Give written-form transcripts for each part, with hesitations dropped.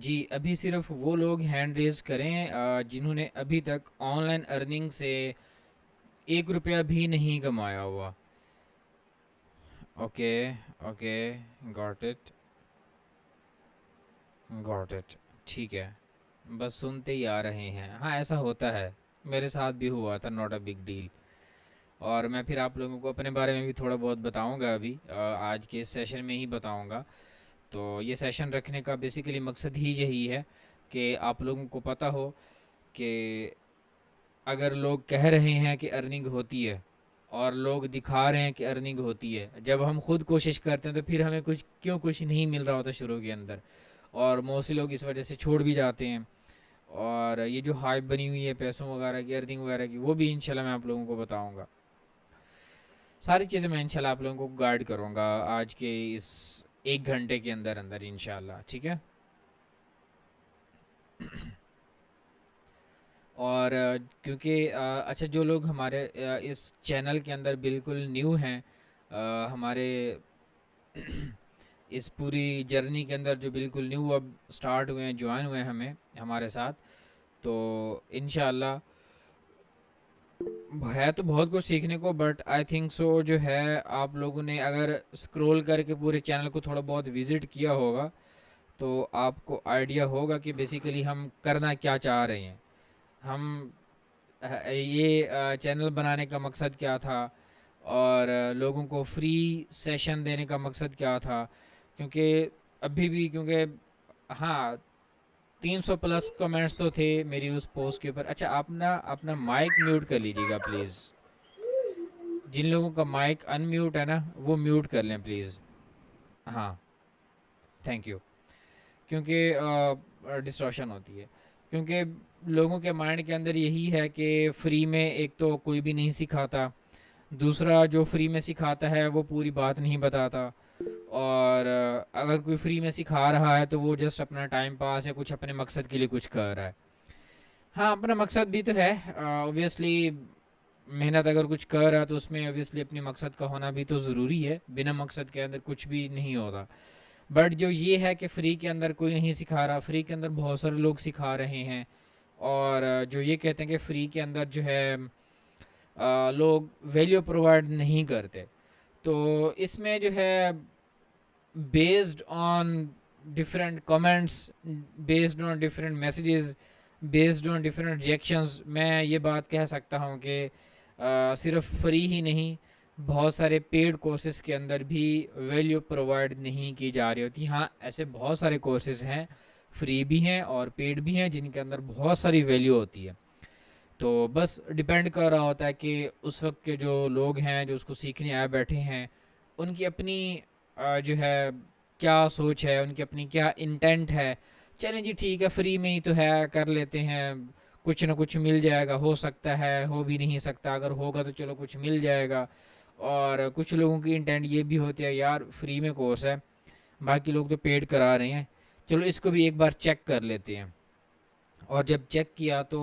जी, अभी सिर्फ वो लोग हैंड रेज़ करें जिन्होंने अभी तक ऑनलाइन अर्निंग से 1 रुपया भी नहीं कमाया हुआ। Okay, okay, got it, got it. ठीक है, बस सुनते ही आ रहे हैं। हाँ, ऐसा होता है, मेरे साथ भी हुआ था, नॉट अ बिग डील। और मैं फिर आप लोगों को अपने बारे में भी थोड़ा बहुत बताऊंगा अभी, आज के इस सेशन में ही बताऊंगा। तो ये सेशन रखने का बेसिकली मकसद ही यही है कि आप लोगों को पता हो कि अगर लोग कह रहे हैं कि अर्निंग होती है और लोग दिखा रहे हैं कि अर्निंग होती है, जब हम खुद कोशिश करते हैं तो फिर हमें कुछ नहीं मिल रहा होता शुरू के अंदर, और मोस्टली लोग इस वजह से छोड़ भी जाते हैं। और ये जो हाइप बनी हुई है पैसों वगैरह की, अर्निंग वगैरह की, वो भी इंशाल्लाह मैं आप लोगों को बताऊंगा। सारी चीज़ें मैं इंशाल्लाह आप लोगों को गाइड करूंगा आज के इस 1 घंटे के अंदर अंदर इंशाल्लाह, ठीक है। और क्योंकि अच्छा, जो लोग हमारे इस चैनल के अंदर बिल्कुल न्यू हैं, हमारे इस पूरी जर्नी के अंदर जो बिल्कुल न्यू अब स्टार्ट हुए हैं, ज्वाइन हुए हैं हमें हमारे साथ, तो इंशाल्लाह है तो बहुत कुछ सीखने को, बट आई थिंक सो जो है, आप लोगों ने अगर स्क्रॉल करके पूरे चैनल को थोड़ा बहुत विज़िट किया होगा तो आपको आइडिया होगा कि बेसिकली हम करना क्या चाह रहे हैं। हम ये चैनल बनाने का मकसद क्या था, और लोगों को फ्री सेशन देने का मकसद क्या था। क्योंकि अभी भी, क्योंकि हाँ, 300 प्लस कमेंट्स तो थे मेरी उस पोस्ट के ऊपर। अच्छा, आप ना अपना माइक म्यूट कर लीजिएगा प्लीज़। जिन लोगों का माइक अनम्यूट है ना, वो म्यूट कर लें प्लीज़। हाँ, थैंक यू। क्योंकि डिस्टॉर्शन होती है। क्योंकि लोगों के माइंड के अंदर यही है कि फ्री में एक तो कोई भी नहीं सिखाता, दूसरा जो फ्री में सिखाता है वो पूरी बात नहीं बताता, और अगर कोई फ्री में सिखा रहा है तो वो जस्ट अपना टाइम पास या कुछ अपने मकसद के लिए कुछ कर रहा है। हाँ, अपना मकसद भी तो है ऑब्वियसली। मेहनत अगर कुछ कर रहा है तो उसमें ऑब्वियसली अपने मकसद का होना भी तो ज़रूरी है, बिना मकसद के अंदर कुछ भी नहीं होता। बट जो ये है कि फ्री के अंदर कोई नहीं सिखा रहा, फ्री के अंदर बहुत सारे लोग सिखा रहे हैं। और जो ये कहते हैं कि फ्री के अंदर जो है लोग वैल्यू प्रोवाइड नहीं करते, तो इसमें जो है based on different comments, based on different messages, based on different reactions, मैं ये बात कह सकता हूँ कि सिर्फ फ्री ही नहीं, बहुत सारे पेड कोर्सेज के अंदर भी वैल्यू प्रोवाइड नहीं की जा रही होती। हाँ, ऐसे बहुत सारे कोर्सेज हैं, फ्री भी हैं और पेड भी हैं, जिनके अंदर बहुत सारी वैल्यू होती है। तो बस डिपेंड कर रहा होता है कि उस वक्त के जो लोग हैं जो उसको सीखने आए बैठे हैं, उनकी अपनी जो है क्या सोच है, उनकी अपनी क्या इंटेंट है। चलें जी, ठीक है, फ्री में ही तो है, कर लेते हैं, कुछ ना कुछ मिल जाएगा, हो सकता है, हो भी नहीं सकता, अगर होगा तो चलो कुछ मिल जाएगा। और कुछ लोगों की इंटेंट ये भी होती है, यार फ्री में कोर्स है, बाकी लोग तो पेड करा रहे हैं, चलो इसको भी एक बार चेक कर लेते हैं। और जब चेक किया तो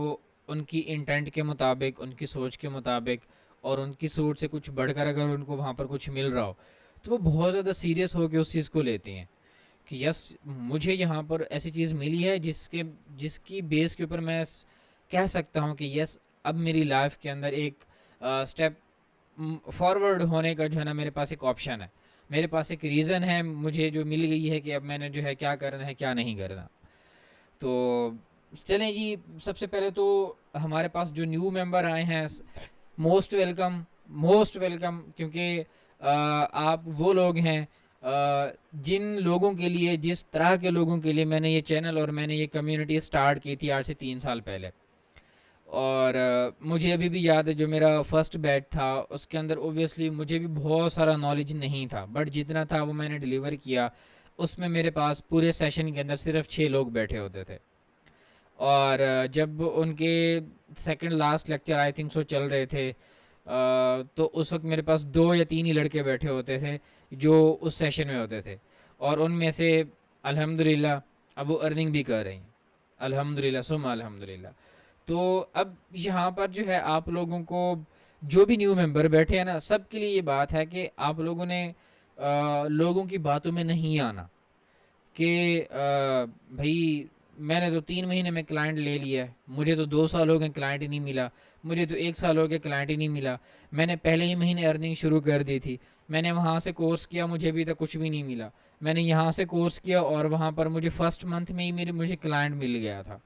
उनकी इंटेंट के मुताबिक, उनकी सोच के मुताबिक, और उनकी सोच से कुछ बढ़कर अगर उनको वहाँ पर कुछ मिल रहा हो, तो वो बहुत ज़्यादा सीरियस होकर उस चीज़ को लेते हैं कि यस, मुझे यहाँ पर ऐसी चीज़ मिली है जिसके जिसकी बेस के ऊपर मैं कह सकता हूँ कि यस, अब मेरी लाइफ के अंदर एक स्टेप फॉरवर्ड होने का जो है ना, मेरे पास एक ऑप्शन है, मेरे पास एक रीज़न है, मुझे जो मिल गई है कि अब मैंने जो है क्या करना है क्या नहीं करना। तो चलें जी, सबसे पहले तो हमारे पास जो न्यू मेंबर आए हैं, मोस्ट वेलकम, मोस्ट वेलकम। क्योंकि आप वो लोग हैं जिन लोगों के लिए, जिस तरह के लोगों के लिए मैंने ये चैनल और मैंने ये कम्युनिटी स्टार्ट की थी आज से 3 साल पहले। और मुझे अभी भी याद है, जो मेरा फर्स्ट बैच था उसके अंदर ओबियसली मुझे भी बहुत सारा नॉलेज नहीं था, बट जितना था वो मैंने डिलीवर किया। उसमें मेरे पास पूरे सेशन के अंदर सिर्फ 6 लोग बैठे होते थे। और जब उनके second last lecture I think सो चल रहे थे, तो उस वक्त मेरे पास 2 या 3 ही लड़के बैठे होते थे जो उस सेशन में होते थे। और उनमें से अल्हम्दुलिल्लाह अब वो अर्निंग भी कर रही हैं, अल्हम्दुलिल्लाह सुम्मा अल्हम्दुलिल्लाह। तो अब यहाँ पर जो है आप लोगों को, जो भी न्यू मेंबर बैठे हैं ना, सबके लिए ये बात है कि आप लोगों ने लोगों की बातों में नहीं आना। कि भाई मैंने तो 3 महीने में क्लाइंट ले लिया है, मुझे तो 2 साल हो गए क्लाइंट ही नहीं मिला, मुझे तो 1 साल हो गया क्लाइंट ही नहीं मिला, मैंने पहले ही महीने अर्निंग शुरू कर दी थी, मैंने वहाँ से कोर्स किया मुझे अभी तक कुछ भी नहीं मिला, मैंने यहाँ से कोर्स किया और वहाँ पर मुझे फर्स्ट मंथ में ही मुझे क्लाइंट मिल गया था।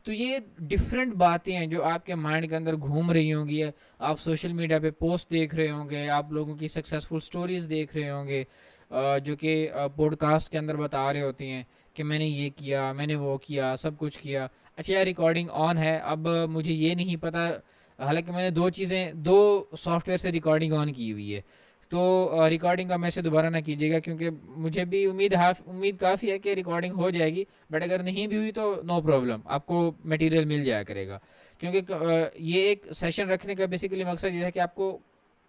तो ये डिफरेंट बातें हैं जो आपके माइंड के अंदर घूम रही होंगी। आप सोशल मीडिया पे पोस्ट देख रहे होंगे, आप लोगों की सक्सेसफुल स्टोरीज़ देख रहे होंगे, जो कि पॉडकास्ट के अंदर बता रहे होती हैं कि मैंने ये किया, मैंने वो किया, सब कुछ किया। अच्छा यार, रिकॉर्डिंग ऑन है, अब मुझे ये नहीं पता, हालांकि मैंने दो सॉफ्टवेयर से रिकॉर्डिंग ऑन की हुई है, तो रिकॉर्डिंग का मैसेज दोबारा ना कीजिएगा, क्योंकि मुझे भी उम्मीद काफ़ी है कि रिकॉर्डिंग हो जाएगी, बट अगर नहीं भी हुई तो नो प्रॉब्लम, आपको मटेरियल मिल जाया करेगा। क्योंकि ये एक सेशन रखने का बेसिकली मकसद ये है कि आपको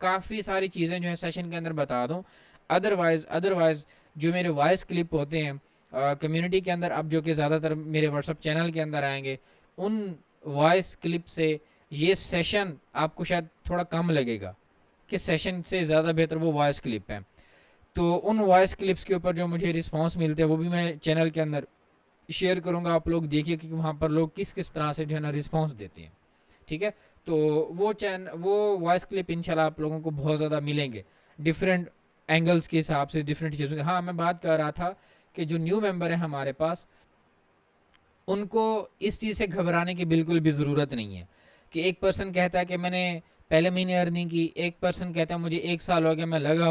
काफ़ी सारी चीज़ें जो है सेशन के अंदर बता दूँ। अदरवाइज़ जो मेरे वॉइस क्लिप होते हैं कम्युनिटी के अंदर, अब जो कि ज़्यादातर मेरे व्हाट्सअप चैनल के अंदर आएंगे, उन वॉइस क्लिप से ये सेशन आपको शायद थोड़ा कम लगेगा, कि सेशन से ज़्यादा बेहतर वो वॉइस क्लिप है। तो उन वॉइस क्लिप्स के ऊपर जो मुझे रिस्पांस मिलते हैं वो भी मैं चैनल के अंदर शेयर करूँगा, आप लोग देखिए कि वहाँ पर लोग किस किस तरह से जो है ना रिस्पॉन्स देते हैं। ठीक है, तो वो वॉइस क्लिप इंशाल्लाह आप लोगों को बहुत ज़्यादा मिलेंगे, डिफरेंट एंगल्स के हिसाब से, डिफरेंट चीज़ों के। हाँ, मैं बात कर रहा था कि जो न्यू मेंबर है हमारे पास, उनको इस चीज़ से घबराने की बिल्कुल भी ज़रूरत नहीं है कि एक पर्सन कहता है कि मैंने पहले महीने अर्निंग की, एक पर्सन कहता है मुझे 1 साल हो गया मैं लगा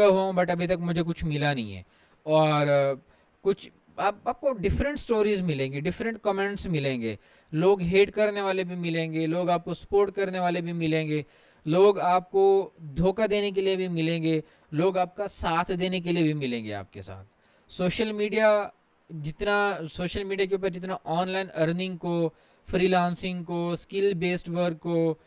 हुआ हूँ बट अभी तक मुझे कुछ मिला नहीं है। और कुछ आपको डिफरेंट स्टोरीज मिलेंगी, डिफरेंट कमेंट्स मिलेंगे, लोग हेट करने वाले भी मिलेंगे, लोग आपको सपोर्ट करने वाले भी मिलेंगे, लोग आपको धोखा देने के लिए भी मिलेंगे, लोग आपका साथ देने के लिए भी मिलेंगे आपके साथ। सोशल मीडिया सोशल मीडिया के ऊपर जितना ऑनलाइन अर्निंग को, फ्रीलांसिंग को, स्किल बेस्ड वर्क को,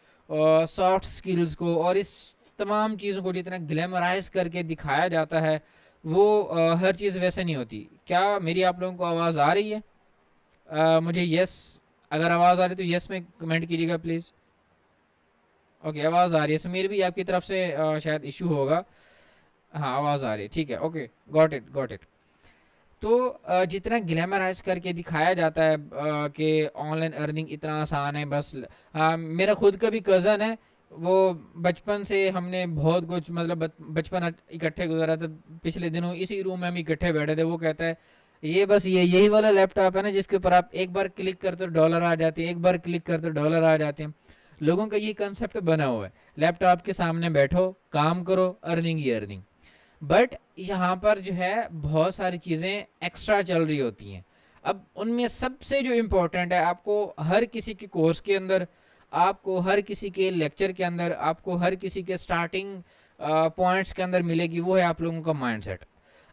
सॉफ्ट स्किल्स को और इस तमाम चीज़ों को जितना ग्लैमराइज करके दिखाया जाता है, वो हर चीज़ वैसे नहीं होती। क्या मेरी आप लोगों को आवाज़ आ रही है? मुझे यस, अगर आवाज़ आ रही है तो यस में कमेंट कीजिएगा प्लीज़। ओके, आवाज़ आ रही है, समीर भी आपकी तरफ से शायद इशू होगा। हाँ, आवाज़ आ रही है, ठीक है, ओके, गॉट इट। तो जितना ग्लैमराइज करके दिखाया जाता है कि ऑनलाइन अर्निंग इतना आसान है, बस मेरा खुद का भी कज़न है, वो बचपन से हमने बहुत कुछ मतलब बचपन इकट्ठे गुजारा था। पिछले दिनों इसी रूम में हम इकट्ठे बैठे थे, वो कहता है ये बस यही वाला लैपटॉप है ना जिसके ऊपर आप एक बार क्लिक करते हो डॉलर आ जाते हैं, एक बार क्लिक करते हो डॉलर आ जाते हैं। लोगों का ये कंसेप्ट बना हुआ है, लैपटॉप के सामने बैठो, काम करो, अर्निंग ही अर्निंग। बट यहाँ पर जो है बहुत सारी चीज़ें एक्स्ट्रा चल रही होती हैं। अब उनमें सबसे जो इम्पोर्टेंट है, आपको हर किसी के कोर्स के अंदर, आपको हर किसी के लेक्चर के अंदर, आपको हर किसी के स्टार्टिंग पॉइंट्स के अंदर मिलेगी, वो है आप लोगों का माइंडसेट।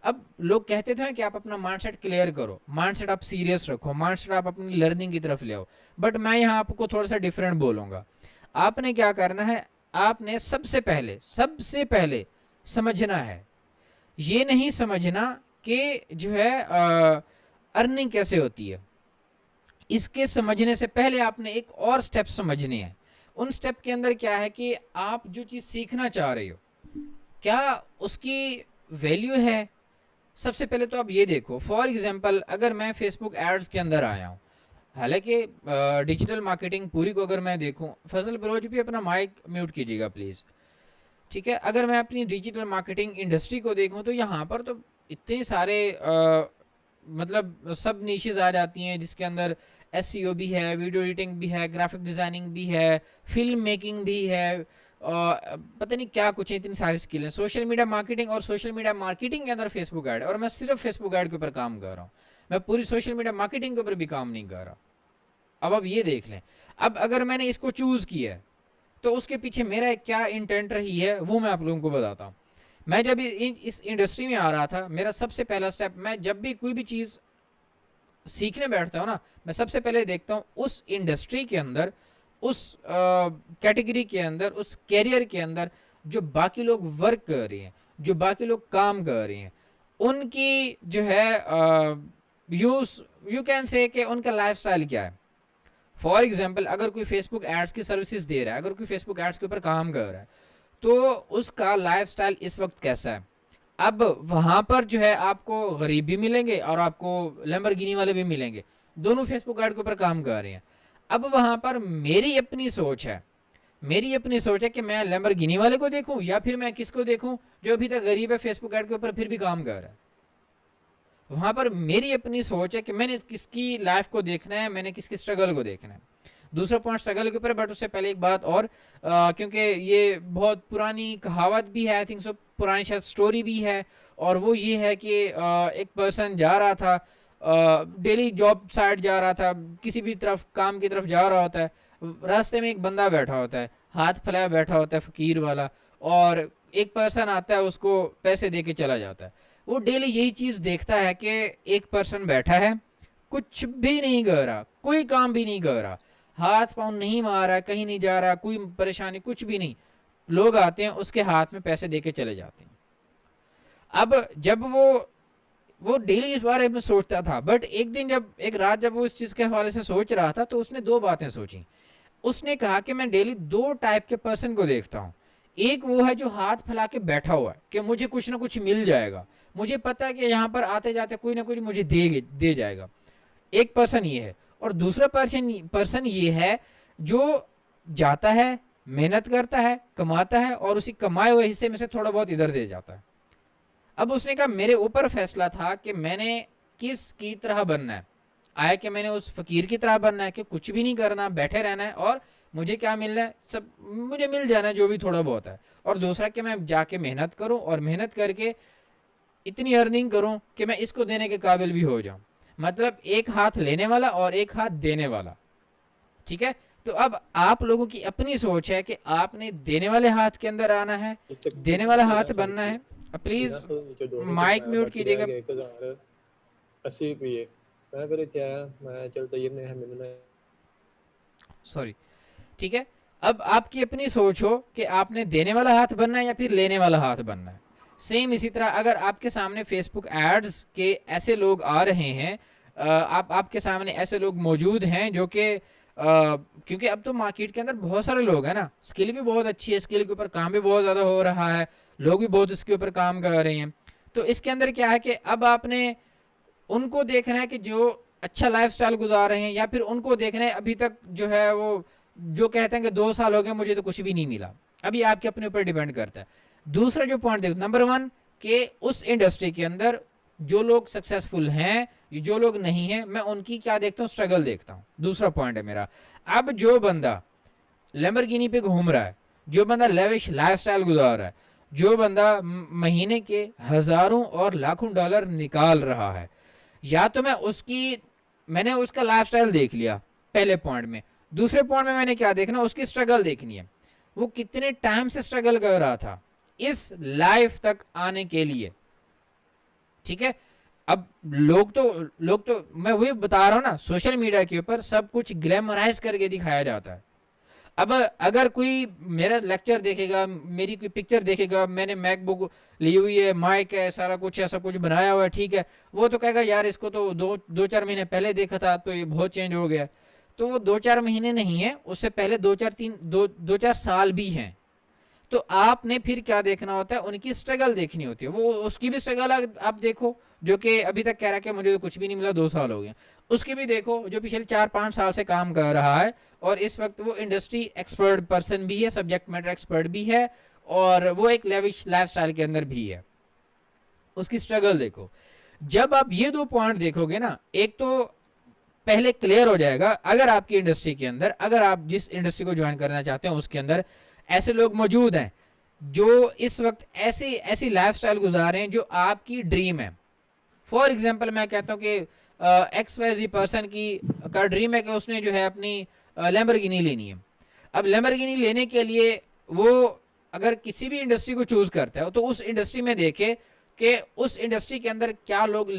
अब लोग कहते तो हैं कि आप अपना माइंडसेट क्लियर करो, माइंडसेट आप सीरियस रखो, माइंडसेट आप अपनी लर्निंग की तरफ ले आओ, बट मैं यहाँ आपको थोड़ा सा डिफरेंट बोलूँगा। आपने क्या करना है, आपने सबसे पहले समझना है, ये नहीं समझना कि जो है अर्निंग कैसे होती है। इसके समझने से पहले आपने एक और स्टेप समझने हैं। उन स्टेप के अंदर क्या है कि आप जो चीज़ सीखना चाह रहे हो, क्या उसकी वैल्यू है। सबसे पहले तो आप ये देखो, फॉर एग्जांपल अगर मैं फेसबुक एड्स के अंदर आया हूँ, हालांकि डिजिटल मार्केटिंग पूरी को अगर मैं देखूँ, फजल बलोच भी अपना माइक म्यूट कीजिएगा प्लीज़। ठीक है, अगर मैं अपनी डिजिटल मार्केटिंग इंडस्ट्री को देखूं तो यहाँ पर तो इतने सारे मतलब सब नीशेज आ जाती हैं, जिसके अंदर एसईओ भी है, वीडियो एडिटिंग भी है, ग्राफिक डिज़ाइनिंग भी है, फिल्म मेकिंग भी है, पता नहीं क्या कुछ है, इतनी सारी स्किल हैं। सोशल मीडिया मार्केटिंग, और सोशल मीडिया मार्केटिंग के अंदर फेसबुक ऐड, और मैं सिर्फ फेसबुक ऐड के ऊपर काम कर रहा हूँ, मैं पूरी सोशल मीडिया मार्केटिंग के ऊपर भी काम नहीं कर रहा। अब आप ये देख लें, अब अगर मैंने इसको चूज़ किया है तो उसके पीछे मेरा क्या इंटेंट रही है वो मैं आप लोगों को बताता हूँ। मैं जब इस इंडस्ट्री में आ रहा था, मेरा सबसे पहला स्टेप, मैं जब भी कोई भी चीज़ सीखने बैठता हूँ ना, मैं सबसे पहले देखता हूँ उस इंडस्ट्री के अंदर, उस कैटेगरी के अंदर, उस कैरियर के अंदर जो बाकी लोग वर्क कर रहे हैं, जो बाकी लोग काम कर रहे हैं, उनकी जो है यू कैन से कि उनका लाइफस्टाइल क्या है। फॉर एग्जाम्पल अगर कोई फेसबुक एड्स की सर्विसेज दे रहा है, अगर कोई फेसबुक एड्स के ऊपर काम कर रहा है, तो उसका लाइफस्टाइल इस वक्त कैसा है, अब वहां पर जो है आपको गरीब भी मिलेंगे और आपको लैम्बोर्गिनी वाले भी मिलेंगे, दोनों फेसबुक ऐड के ऊपर काम कर रहे हैं। अब वहां पर मेरी अपनी सोच है कि मैं लैम्बोर्गिनी वाले को देखूं या फिर मैं किसको देखूं जो अभी तक गरीब है, फेसबुक ऐड के ऊपर फिर भी काम कर रहा है। वहां पर मेरी अपनी सोच है कि मैंने किसकी लाइफ को देखना है, मैंने किसकी स्ट्रगल को देखना है। दूसरा पॉइंट स्ट्रगल के ऊपर, बट उससे पहले एक बात और, क्योंकि ये बहुत पुरानी कहावत भी है, आई थिंक सो पुरानी शायद स्टोरी भी है, और वो ये है कि एक पर्सन जा रहा था, डेली जॉब साइड जा रहा था, किसी भी तरफ काम की तरफ जा रहा होता है, रास्ते में एक बंदा बैठा होता है, हाथ फैलाया बैठा होता है फकीर वाला, और एक पर्सन आता है उसको पैसे दे के चला जाता है। वो डेली यही चीज़ देखता है कि एक पर्सन बैठा है, कुछ भी नहीं कर रहा, कोई काम भी नहीं कर रहा, हाथ पाँव नहीं मार रहा, कहीं नहीं जा रहा, कोई परेशानी कुछ भी नहीं, लोग आते हैं उसके हाथ में पैसे देके चले जाते हैं। अब जब वो डेली इस बारे में सोचता था, बट एक रात जब वो इस चीज़ के हवाले से सोच रहा था, तो उसने दो बातें सोची। उसने कहा कि मैं डेली दो टाइप के पर्सन को देखता हूँ। एक वो है जो हाथ फैला के बैठा हुआ है कि मुझे कुछ ना कुछ मिल जाएगा, मुझे पता है कि यहाँ पर आते जाते कोई ना कुछ मुझे दे जाएगा, एक पर्सन ये है। और दूसरा पर्सन ये है जो जाता है, मेहनत करता है, कमाता है, और उसी कमाए हुए हिस्से में से थोड़ा बहुत इधर दे जाता है। अब उसने कहा मेरे ऊपर फैसला था कि मैंने किस की तरह बनना है। आया कि मैंने उस फकीर की तरह बनना है कि कुछ भी नहीं करना, बैठे रहना है, और मुझे क्या मिलना है, सब मुझे मिल जाना है जो भी थोड़ा बहुत है। और दूसरा कि मैं जाके मेहनत करूं और मेहनत करके इतनी अर्निंग करूं कि मैं इसको देने के काबिल भी हो जाऊं। मतलब एक हाथ लेने वाला और एक हाथ देने वाला। ठीक है, तो अब आप लोगों की अपनी सोच है कि आपने देने वाले हाथ के अंदर आना है, देने वाला हाथ बनना है। प्लीज माइक म्यूट कीजिएगा। सॉरी, ठीक है। अब आपकी अपनी सोच हो कि आपने देने वाला हाथ बनना है या फिर लेने वाला हाथ बनना है। सेम इसी तरह अगर आपके सामने फेसबुक एड्स के ऐसे लोग आ रहे हैं, आपके सामने ऐसे लोग मौजूद हैं जो कि क्योंकि अब तो मार्केट के अंदर बहुत सारे लोग हैं ना, स्किल भी बहुत अच्छी है, स्किल के ऊपर काम भी बहुत ज़्यादा हो रहा है, लोग भी बहुत इसके ऊपर काम कर रहे हैं। तो इसके अंदर क्या है कि अब आपने उनको देखना है कि जो अच्छा लाइफस्टाइल गुजार रहे हैं, या फिर उनको देखना है अभी तक जो है वो जो कहते हैं कि 2 साल हो गए मुझे तो कुछ भी नहीं मिला। अभी आपके अपने ऊपर डिपेंड करता है। दूसरा जो पॉइंट देखो, नंबर 1 कि उस इंडस्ट्री के अंदर जो लोग सक्सेसफुल हैं, जो लोग नहीं हैं, मैं उनकी क्या देखता हूँ, स्ट्रगल देखता हूँ। दूसरा पॉइंट है मेरा, अब जो बंदा लैम्बोर्गिनी पे घूम रहा है, जो बंदा लेविश लाइफस्टाइल गुजार रहा है, जो बंदा महीने के हजारों और लाखों डॉलर निकाल रहा है, या तो मैंने उसका लाइफस्टाइल देख लिया पहले पॉइंट में। दूसरे पॉइंट में मैंने क्या देखना, उसकी स्ट्रगल देखनी है, वो कितने टाइम से स्ट्रगल कर रहा था इस लाइफ तक आने के लिए। ठीक है, अब लोग तो मैं वही बता रहा हूं ना, सोशल मीडिया के ऊपर सब कुछ ग्लैमराइज करके दिखाया जाता है। अब अगर कोई मेरा लेक्चर देखेगा, मेरी कोई पिक्चर देखेगा, मैंने मैकबुक ली हुई है, माइक है, सारा कुछ ऐसा कुछ बनाया हुआ है, ठीक है, वो तो कहेगा यार इसको तो दो चार महीने पहले देखा था तो ये बहुत चेंज हो गया। तो वो 2-4 महीने नहीं है, उससे पहले 2-4 साल भी हैं। तो आपने फिर क्या देखना होता है, उनकी स्ट्रगल देखनी होती है। वो उसकी भी स्ट्रगल आप देखो, जो कि अभी तक कह रहा है कि मुझे तो कुछ भी नहीं मिला, 2 साल हो गए। उसकी भी देखो जो पिछले 4-5 साल से काम कर रहा है, और इस वक्त वो इंडस्ट्री एक्सपर्ट पर्सन भी है, सब्जेक्ट मैटर एक्सपर्ट भी है, और वो एक लेविश लाइफस्टाइल के अंदर भी है। उसकी स्ट्रगल देखो। जब आप ये 2 पॉइंट देखोगे ना, एक तो पहले क्लियर हो जाएगा, अगर आपकी इंडस्ट्री के अंदर, अगर आप जिस इंडस्ट्री को ज्वाइन करना चाहते हैं उसके अंदर ऐसे लोग मौजूद हैं जो इस वक्त ऐसी लाइफस्टाइल गुजार रहे हैं जो आपकी ड्रीम है। फॉर एग्जांपल मैं कहता हूँ कि XYZ पर्सन का ड्रीम है कि उसने जो है अपनी लैम्बोर्गिनी लेनी है। अब लैम्बोर्गिनी लेने के लिए वो अगर किसी भी इंडस्ट्री को चूज करता है तो उस इंडस्ट्री में देखे कि उस इंडस्ट्री के अंदर क्या लोग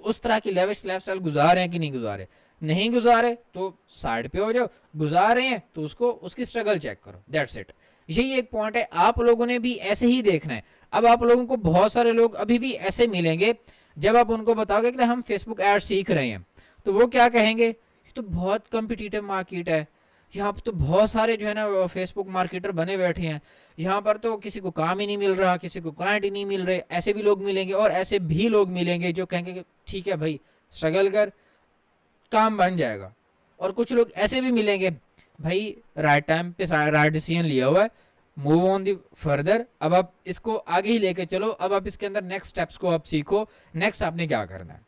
उस तरह की लेविश लाइफस्टाइल गुजार रहे हैं कि नहीं गुजारे। नहीं गुजारे तो साइड पे हो जाओ, गुजार रहे हैं तो उसकी स्ट्रगल चेक करो, दैट्स इट। यही एक पॉइंट है, आप लोगों ने भी ऐसे ही देखना है। अब आप लोगों को बहुत सारे लोग अभी भी ऐसे मिलेंगे, जब आप उनको बताओगे कि हम फेसबुक ऐड सीख रहे हैं, तो वो क्या कहेंगे, ये तो बहुत कॉम्पिटिटिव मार्केट है, यहाँ पर तो बहुत सारे जो है ना फेसबुक मार्केटर बने बैठे हैं, यहाँ पर तो किसी को काम ही नहीं मिल रहा, किसी को क्लाइंट ही नहीं मिल रहे। ऐसे भी लोग मिलेंगे और ऐसे भी लोग मिलेंगे जो कहेंगे कि ठीक है भाई, स्ट्रगल कर, काम बन जाएगा। और कुछ लोग ऐसे भी मिलेंगे, भाई राइट टाइम पे राइट डिसीजन लिया हुआ है, मूव ऑन दी फर्दर, अब आप इसको आगे ही लेके चलो, अब आप इसके अंदर नेक्स्ट स्टेप्स को आप सीखो, नेक्स्ट आपने क्या करना है।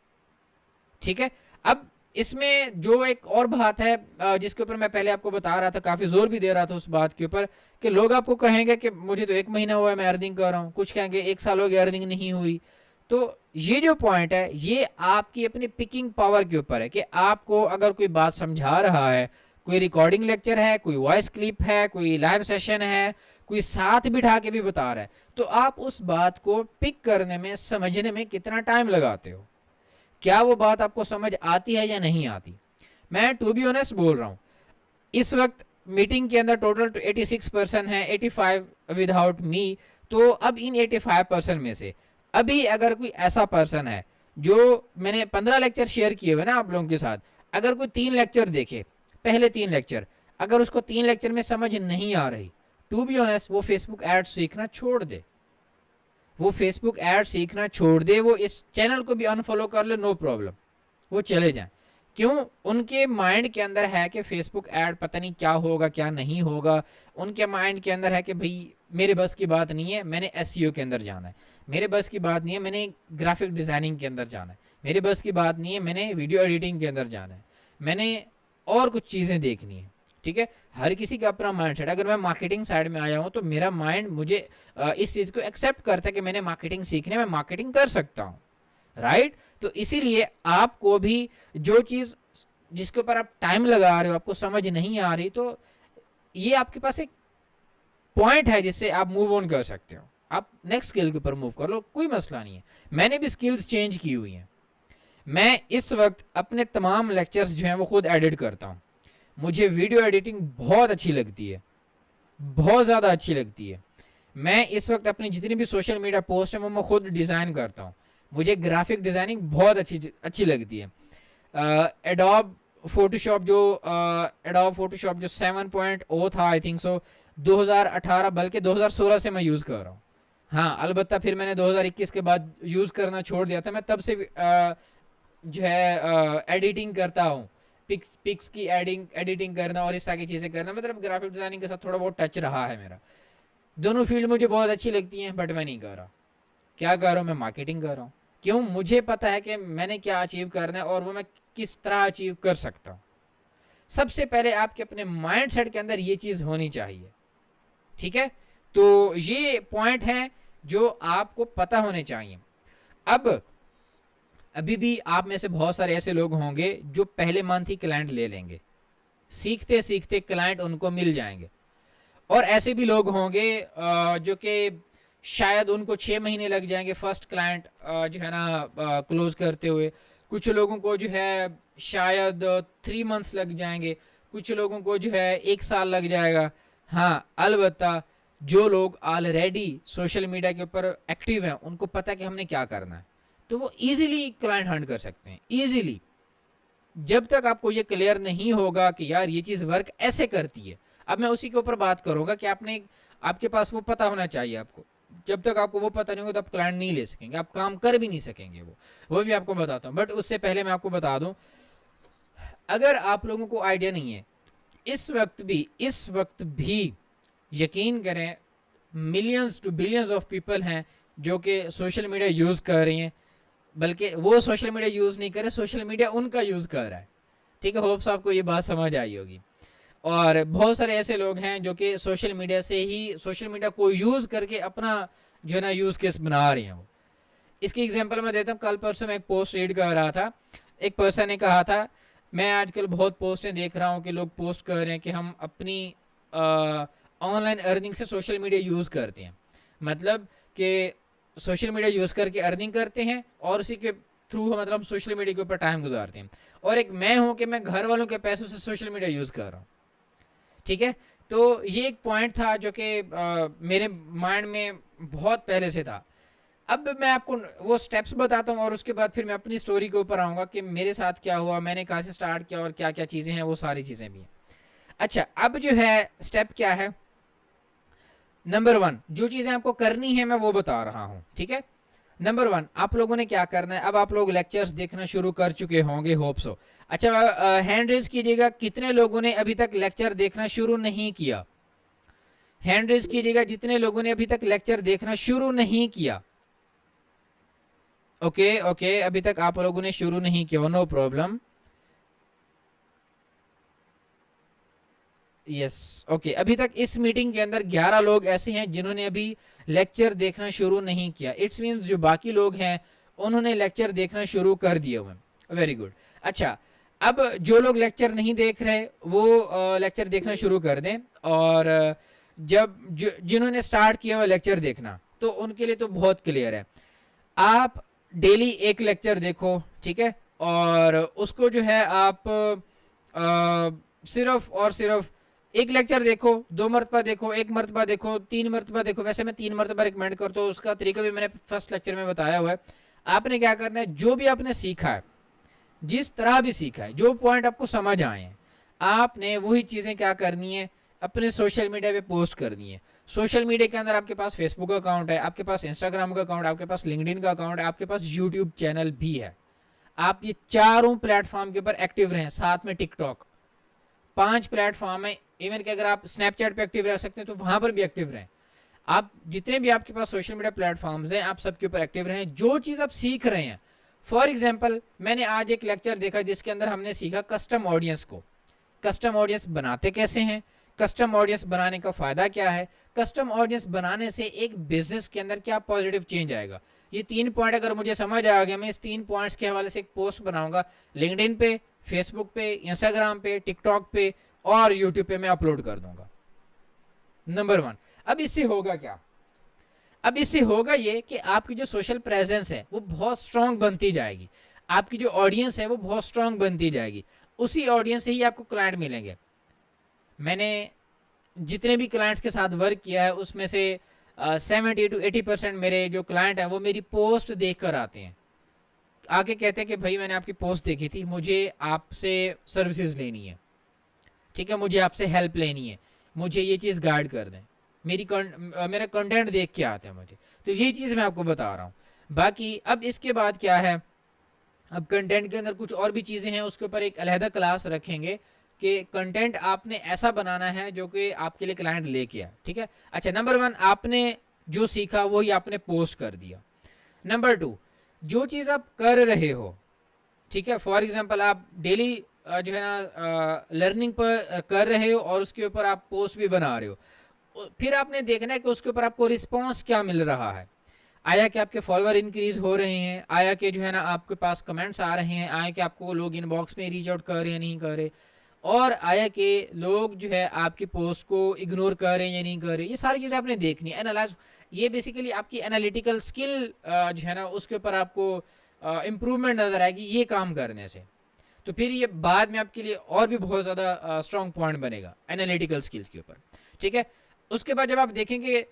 ठीक है। अब इसमें जो एक और बात है जिसके ऊपर मैं पहले आपको बता रहा था, काफ़ी जोर भी दे रहा था उस बात के ऊपर, कि लोग आपको कहेंगे कि मुझे तो 1 महीना हुआ है मैं अर्निंग कर रहा हूँ, कुछ कहेंगे 1 साल हो गया अर्निंग नहीं हुई। तो ये जो पॉइंट है ये आपकी अपनी पिकिंग पावर के ऊपर है कि आपको अगर कोई बात समझा रहा है, कोई रिकॉर्डिंग लेक्चर है, कोई वॉइस क्लिप है, कोई लाइव सेशन है, कोई साथ बिठा के भी बता रहा है, तो आप उस बात को पिक करने में, समझने में कितना टाइम लगाते हो, क्या वो बात आपको समझ आती है या नहीं आती। मैं टू बी ऑनेस्ट बोल रहा हूँ, इस वक्त मीटिंग के अंदर टोटल 86% है, 85 विदाउट मी। तो अब इन 85% में से अभी अगर कोई ऐसा पर्सन है जो, मैंने 15 लेक्चर शेयर किए हुए ना आप लोगों के साथ, अगर कोई 3 लेक्चर देखे, पहले 3 लेक्चर, अगर उसको 3 लेक्चर में समझ नहीं आ रही, टू बी ऑनेस्ट वो फेसबुक एड सीखना छोड़ दे, वो फेसबुक ऐड सीखना छोड़ दे, वो इस चैनल को भी अनफॉलो कर ले, नो प्रॉब्लम, वो चले जाएं। क्यों? उनके माइंड के अंदर है कि फेसबुक ऐड पता नहीं क्या होगा क्या नहीं होगा, उनके माइंड के अंदर है कि भाई मेरे बस की बात नहीं है, मैंने एसईओ के अंदर जाना है, मेरे बस की बात नहीं है, मैंने ग्राफिक डिज़ाइनिंग के अंदर जाना है, मेरे बस की बात नहीं है, मैंने वीडियो एडिटिंग के अंदर जाना है, मैंने और कुछ चीज़ें देखनी है। ठीक है, हर किसी का अपना माइंड सेट। अगर मैं मार्केटिंग साइड में आया हूँ तो मेरा माइंड मुझे इस चीज़ को एक्सेप्ट करता है कि मैंने मार्केटिंग सीखने में मार्केटिंग कर सकता हूँ, राइट। तो इसीलिए आपको भी जो चीज़ जिसके ऊपर आप टाइम लगा रहे हो, आपको समझ नहीं आ रही, तो ये आपके पास एक पॉइंट है जिससे आप मूव ऑन कर सकते हो, आप नेक्स्ट स्किल के ऊपर मूव कर लो, कोई मसला नहीं है। मैंने भी स्किल्स चेंज की हुई हैं, मैं इस वक्त अपने तमाम लेक्चर्स जो हैं वो खुद एडिट करता हूँ, मुझे वीडियो एडिटिंग बहुत अच्छी लगती है, बहुत ज़्यादा अच्छी लगती है। मैं इस वक्त अपनी जितनी भी सोशल मीडिया पोस्ट है वो मैं खुद डिज़ाइन करता हूँ, मुझे ग्राफिक डिज़ाइनिंग बहुत अच्छी लगती है। एडोब फोटोशॉप जो एडोब फोटोशॉप जो 7.0 था, आई थिंक सो 2018 बल्कि 2016 से मैं यूज़ कर रहा हूँ। हाँ, अलबत्ता फिर मैंने 2021 के बाद यूज़ करना छोड़ दिया था, मैं तब से जो है एडिटिंग करता हूँ, पिक्स की एडिटिंग करना और इस तरह की चीज़ें करना, मतलब ग्राफिक डिज़ाइनिंग के साथ थोड़ा बहुत टच रहा है मेरा। दोनों फील्ड मुझे बहुत अच्छी लगती हैं, बट मैं नहीं कर रहा। क्या कर रहा हूँ? मैं मार्केटिंग कर रहा हूँ। क्यों? मुझे पता है कि मैंने क्या अचीव करना है और वो मैं किस तरह अचीव कर सकता हूँ। सबसे पहले आपके अपने माइंड सेट के अंदर ये चीज़ होनी चाहिए। ठीक है, तो ये पॉइंट है जो आपको पता होने चाहिए। अब अभी भी आप में से बहुत सारे ऐसे लोग होंगे जो पहले मंथ ही क्लाइंट ले लेंगे, सीखते सीखते क्लाइंट उनको मिल जाएंगे। और ऐसे भी लोग होंगे जो कि शायद उनको 6 महीने लग जाएंगे फर्स्ट क्लाइंट जो है ना क्लोज करते हुए। कुछ लोगों को जो है शायद 3 मंथ्स लग जाएंगे, कुछ लोगों को जो है 1 साल लग जाएगा। हाँ, अलबत्ता जो लोग ऑलरेडी सोशल मीडिया के ऊपर एक्टिव हैं, उनको पता है कि हमने क्या करना है, तो वो इजीली क्लाइंट हंट कर सकते हैं, इजीली। जब तक आपको ये क्लियर नहीं होगा कि यार ये चीज़ वर्क ऐसे करती है, अब मैं उसी के ऊपर बात करूंगा कि आपके पास वो पता होना चाहिए आपको। जब तक आपको वो पता नहीं होगा तो आप क्लाइंट नहीं ले सकेंगे, आप काम कर भी नहीं सकेंगे, वो भी आपको बताता हूँ। बट उससे पहले मैं आपको बता दूं, अगर आप लोगों को आइडिया नहीं है, इस वक्त भी यकीन करें millions to billions of people हैं जो कि सोशल मीडिया यूज़ कर रही हैं, बल्कि वो सोशल मीडिया यूज़ नहीं कर रहे, सोशल मीडिया उनका यूज़ कर रहा है। ठीक है, होप्स आपको ये बात समझ आई होगी। और बहुत सारे ऐसे लोग हैं जो कि सोशल मीडिया को यूज़ करके अपना जो है ना यूज़ केस बना रहे हैं। वो इसकी एग्जांपल मैं देता हूँ। कल परसों मैं एक पोस्ट रीड कर रहा था, एक पर्सन ने कहा था, मैं आजकल बहुत पोस्टें देख रहा हूँ कि लोग पोस्ट कर रहे हैं कि हम अपनी ऑनलाइन अर्निंग से सोशल मीडिया यूज़ करते हैं, मतलब कि सोशल मीडिया यूज़ करके अर्निंग करते हैं और उसी के थ्रू मतलब सोशल मीडिया के ऊपर टाइम गुजारते हैं। और एक मैं हूँ कि मैं घर वालों के पैसों से सोशल मीडिया यूज़ कर रहा हूँ। ठीक है, तो ये एक पॉइंट था जो कि मेरे माइंड में बहुत पहले से था। अब मैं आपको वो स्टेप्स बताता हूँ और उसके बाद फिर मैं अपनी स्टोरी के ऊपर आऊँगा कि मेरे साथ क्या हुआ, मैंने कहाँ से स्टार्ट किया और क्या क्या चीज़ें हैं, वो सारी चीज़ें भी हैं। अच्छा, अब जो है स्टेप क्या है, नंबर 1 जो चीज़ें आपको करनी है मैं वो बता रहा हूँ, ठीक है। नंबर 1 आप लोगों ने क्या करना है, अब आप लोग लेक्चर्स देखना शुरू कर चुके होंगे, होप सो। अच्छा, हैंड रेज कीजिएगा कितने लोगों ने अभी तक लेक्चर देखना शुरू नहीं किया। हैंड रेज कीजिएगा जितने लोगों ने अभी तक लेक्चर देखना शुरू नहीं किया। ओके ओके, अभी तक आप लोगों ने शुरू नहीं किया, नो प्रॉब्लम। यस, ओके, अभी तक इस मीटिंग के अंदर 11 लोग ऐसे हैं जिन्होंने अभी लेक्चर देखना शुरू नहीं किया। इट्स मीन्स जो बाकी लोग हैं उन्होंने लेक्चर देखना शुरू कर दिए हुए। Very good. अच्छा, अब जो लोग लेक्चर नहीं देख रहे वो लेक्चर देखना शुरू कर दें, और जब जिन्होंने स्टार्ट किया हुआ लेक्चर देखना तो उनके लिए तो बहुत क्लियर है। आप डेली एक लेक्चर देखो, ठीक है, और उसको जो है आप सिर्फ और सिर्फ एक लेक्चर देखो, 2 मरतबा देखो, 1 मरतबा देखो, 3 मरतबा देखो। वैसे मैं 3 मरतबा रिकमेंड करता हूँ, उसका तरीका भी मैंने फर्स्ट लेक्चर में बताया हुआ है। आपने क्या करना है, जो भी आपने सीखा है, जिस तरह भी सीखा है, जो पॉइंट आपको समझ आए हैं, आपने वही चीज़ें क्या करनी है, अपने सोशल मीडिया पे पोस्ट करनी है। सोशल मीडिया के अंदर आपके पास फेसबुक का अकाउंट है, आपके पास इंस्टाग्राम का अकाउंट है, आपके पास लिंक्डइन का अकाउंट है, आपके पास यूट्यूब चैनल भी है। आप ये चारों प्लेटफॉर्म के ऊपर एक्टिव रहें, साथ में टिकटॉक। 5 प्लेटफॉर्म है। इवन कि अगर आप स्नैपचैट पे एक्टिव रह सकते हैं तो वहां पर भी एक्टिव रहें। आप जितने भी आपके पास सोशल मीडिया प्लेटफॉर्म्स हैं आप सबके ऊपर एक्टिव रहें। जो चीज़ आप सीख रहे हैं, फॉर एग्जाम्पल मैंने आज एक लेक्चर देखा जिसके अंदर हमने सीखा कस्टम ऑडियंस को, कस्टम ऑडियंस बनाते कैसे हैं, कस्टम ऑडियंस बनाने का फ़ायदा क्या है, कस्टम ऑडियंस बनाने से एक बिजनेस के अंदर क्या पॉजिटिव चेंज आएगा। ये 3 पॉइंट अगर मुझे समझ आ गया, मैं इस 3 पॉइंट्स के हवाले से एक पोस्ट बनाऊंगा, लिंक्डइन पे, फेसबुक पे, इंस्टाग्राम पे, टिकटॉक पे और यूट्यूब पे मैं अपलोड कर दूंगा। नंबर 1। अब इससे होगा क्या, अब इससे होगा ये कि आपकी जो सोशल प्रेजेंस है वो बहुत स्ट्रांग बनती जाएगी, आपकी जो ऑडियंस है वो बहुत स्ट्रांग बनती जाएगी। उसी ऑडियंस से ही आपको क्लाइंट मिलेंगे। मैंने जितने भी क्लाइंट्स के साथ वर्क किया है उसमें से 70 to 80% मेरे जो क्लाइंट हैं वो मेरी पोस्ट देख कर आते हैं, आके कहते हैं कि भाई मैंने आपकी पोस्ट देखी थी, मुझे आपसे सर्विसेज लेनी है, ठीक है, मुझे आपसे हेल्प लेनी है, मुझे ये चीज़ गाइड कर दें, मेरा कंटेंट देख के आते हैं मुझे। तो यही चीज़ मैं आपको बता रहा हूँ। बाकी अब इसके बाद क्या है, अब कंटेंट के अंदर कुछ और भी चीज़ें हैं, उसके ऊपर एक अलहदा क्लास रखेंगे कि कंटेंट आपने ऐसा बनाना है जो कि आपके लिए क्लाइंट लेके आए, ठीक है। अच्छा, नंबर 1 आपने जो सीखा वही आपने पोस्ट कर दिया। नंबर 2 जो चीज़ आप कर रहे हो, ठीक है, फॉर एग्जांपल आप डेली जो है ना लर्निंग पर कर रहे हो और उसके ऊपर आप पोस्ट भी बना रहे हो, फिर आपने देखना है कि उसके ऊपर आपको रिस्पॉन्स क्या मिल रहा है। आया कि आपके फॉलोअर इंक्रीज हो रहे हैं, आया कि जो है ना आपके पास कमेंट्स आ रहे हैं, आया कि आपको लोग इनबॉक्स में रीच आउट कर रहे हैं नहीं कर रहे, और आया कि लोग जो है आपकी पोस्ट को इग्नोर कर रहे हैं या नहीं कर रहे। ये सारी चीज़ें आपने देखनी है, एनालाइज। ये बेसिकली आपकी एनालिटिकल स्किल जो है ना उसके ऊपर आपको इम्प्रूवमेंट नज़र आएगी ये काम करने से। तो फिर ये बाद में आपके लिए और भी बहुत ज़्यादा स्ट्रॉन्ग पॉइंट बनेगा एनालिटिकल स्किल्स के ऊपर, ठीक है। उसके बाद जब आप देखेंगे,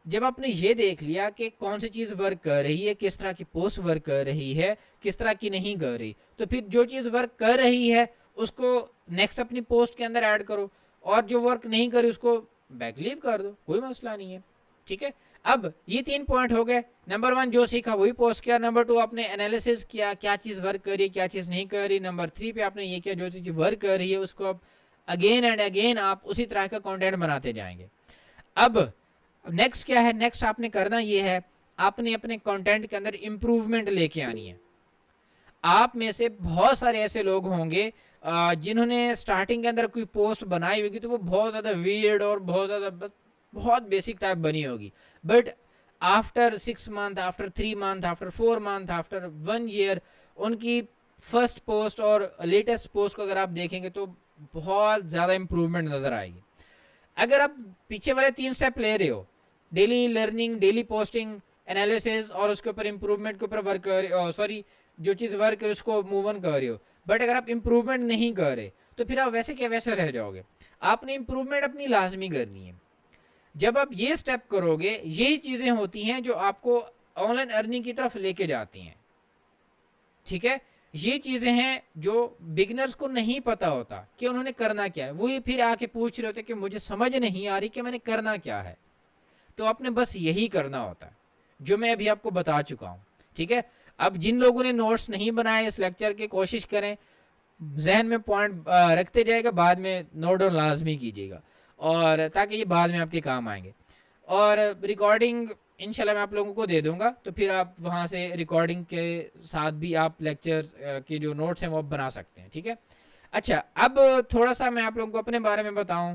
जब आपने ये देख लिया कि कौन सी चीज़ वर्क कर रही है, किस तरह की पोस्ट वर्क कर रही है, किस तरह की नहीं कर रही, तो फिर जो चीज़ वर्क कर रही है उसको नेक्स्ट अपनी पोस्ट के अंदर ऐड करो, और जो वर्क नहीं करी उसको बैक लीव कर दो, कोई मसला नहीं है, ठीक है। अब ये 3 पॉइंट हो गए। नंबर 1 जो सीखा वही पोस्ट किया। नंबर 2 आपने एनालिसिस किया क्या चीज़ वर्क कर रही है, क्या चीज़ नहीं कर रही। नंबर 3 पे आपने ये किया जो चीज़ वर्क कर रही है उसको अब अगेन एंड अगेन आप उसी तरह का कंटेंट बनाते जाएंगे। अब नेक्स्ट क्या है, नेक्स्ट आपने करना ये है, आपने अपने कंटेंट के अंदर इम्प्रूवमेंट लेके आनी है। आप में से बहुत सारे ऐसे लोग होंगे जिन्होंने स्टार्टिंग के अंदर कोई पोस्ट बनाई होगी तो वो बहुत ज़्यादा वियर्ड और बहुत ज़्यादा बस बहुत बेसिक टाइप बनी होगी, but after 6 month, after 3 month, after 4 month, after 1 year उनकी फर्स्ट पोस्ट और लेटेस्ट पोस्ट को अगर आप देखेंगे तो बहुत ज़्यादा इम्प्रूवमेंट नज़र आएगी। अगर आप पीछे वाले 3 स्टेप ले रहे हो, daily learning, daily posting, analysis और उसके ऊपर इम्प्रूवमेंट के ऊपर वर्क कर रहे हो, सॉरी जो चीज़ वर्क करे उसको मूव ऑन कर रहे हो, बट अगर आप इम्प्रूवमेंट नहीं कर रहे तो फिर आप वैसे क्या वैसे रह जाओगे। आपने इम्प्रूवमेंट अपनी लाजमी करनी है। जब आप ये स्टेप करोगे, यही चीज़ें होती हैं जो आपको ऑनलाइन अर्निंग की तरफ लेके जाती हैं, ठीक है। ये चीज़ें हैं जो बिगनर्स को नहीं पता होता कि उन्होंने करना क्या है। वो ये फिर आके पूछ रहे होते कि मुझे समझ नहीं आ रही कि मैंने करना क्या है। तो आपने बस यही करना होता है जो मैं अभी आपको बता चुका हूँ, ठीक है। अब जिन लोगों ने नोट्स नहीं बनाए इस लेक्चर के, कोशिश करें जहन में पॉइंट रखते जाएगा, बाद में नोट डाउन लाजमी कीजिएगा, और ताकि ये बाद में आपके काम आएंगे। और रिकॉर्डिंग इंशाल्लाह मैं आप लोगों को दे दूंगा, तो फिर आप वहाँ से रिकॉर्डिंग के साथ भी आप लेक्चर्स के जो नोट्स हैं वो आप बना सकते हैं, ठीक है। अच्छा, अब थोड़ा सा मैं आप लोगों को अपने बारे में बताऊं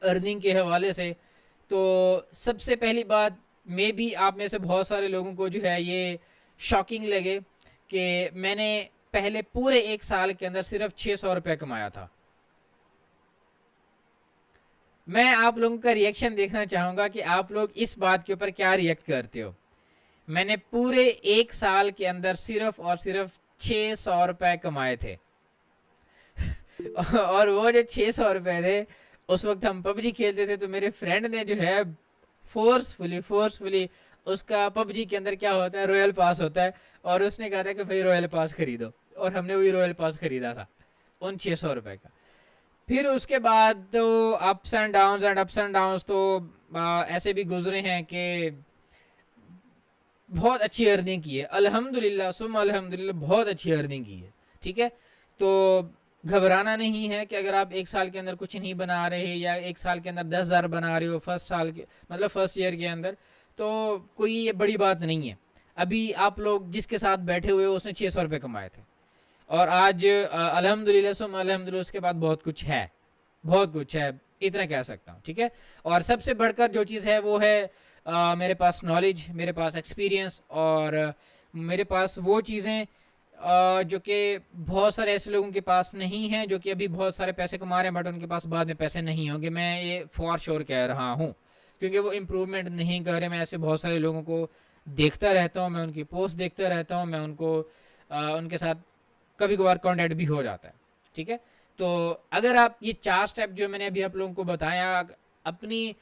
अर्निंग के हवाले से। तो सबसे पहली बात, मे भी आप में से बहुत सारे लोगों को जो है ये शॉकिंग लगे कि मैंने पहले पूरे 1 साल के अंदर सिर्फ 600 रुपये कमाया था। मैं आप लोगों का रिएक्शन देखना चाहूँगा कि आप लोग इस बात के ऊपर क्या रिएक्ट करते हो। मैंने पूरे 1 साल के अंदर सिर्फ और सिर्फ 600 रुपये कमाए थे। और वो जो 600 रुपये थे, उस वक्त हम पबजी खेलते थे, तो मेरे फ्रेंड ने जो है फोर्सफुली उसका पबजी के अंदर क्या होता है, रॉयल पास होता है, और उसने कहा था कि भाई रॉयल पास खरीदो, और हमने वही रॉयल पास खरीदा था उन 600 रुपये का। फिर उसके बाद तो अप्स एंड डाउन्स तो ऐसे भी गुजरे हैं कि बहुत अच्छी अर्निंग की है, अल्हम्दुलिल्लाह सुम अल्हम्दुलिल्लाह, बहुत अच्छी अर्निंग की है, ठीक है। तो घबराना नहीं है कि अगर आप 1 साल के अंदर कुछ नहीं बना रहे, या 1 साल के अंदर 10,000 बना रहे हो फर्स्ट साल के, मतलब फर्स्ट ईयर के अंदर, तो कोई ये बड़ी बात नहीं है। अभी आप लोग जिसके साथ बैठे हुए हो उसने 600 रुपये कमाए थे, और आज अल्हम्दुलिल्लाह सुम अल्हम्दुलिल्लाह उसके बाद बहुत कुछ है, बहुत कुछ है, इतना कह सकता हूँ, ठीक है। और सबसे बढ़कर जो चीज़ है वो है मेरे पास नॉलेज, मेरे पास एक्सपीरियंस, और मेरे पास वो चीज़ें जो कि बहुत सारे ऐसे लोगों के पास नहीं हैं, जो कि अभी बहुत सारे पैसे कमा रहे हैं बट उनके पास बाद में पैसे नहीं होंगे। मैं ये फॉर श्योर कह रहा हूँ, क्योंकि वो इम्प्रूवमेंट नहीं कर रहे। मैं ऐसे बहुत सारे लोगों को देखता रहता हूँ, मैं उनकी पोस्ट देखता रहता हूँ, मैं उनको उनके साथ कभी कभार कॉन्टैक्ट भी हो जाता है, ठीक है। तो अगर आप ये 4 स्टेप जो मैंने अभी आप लोगों को बताया, अपनी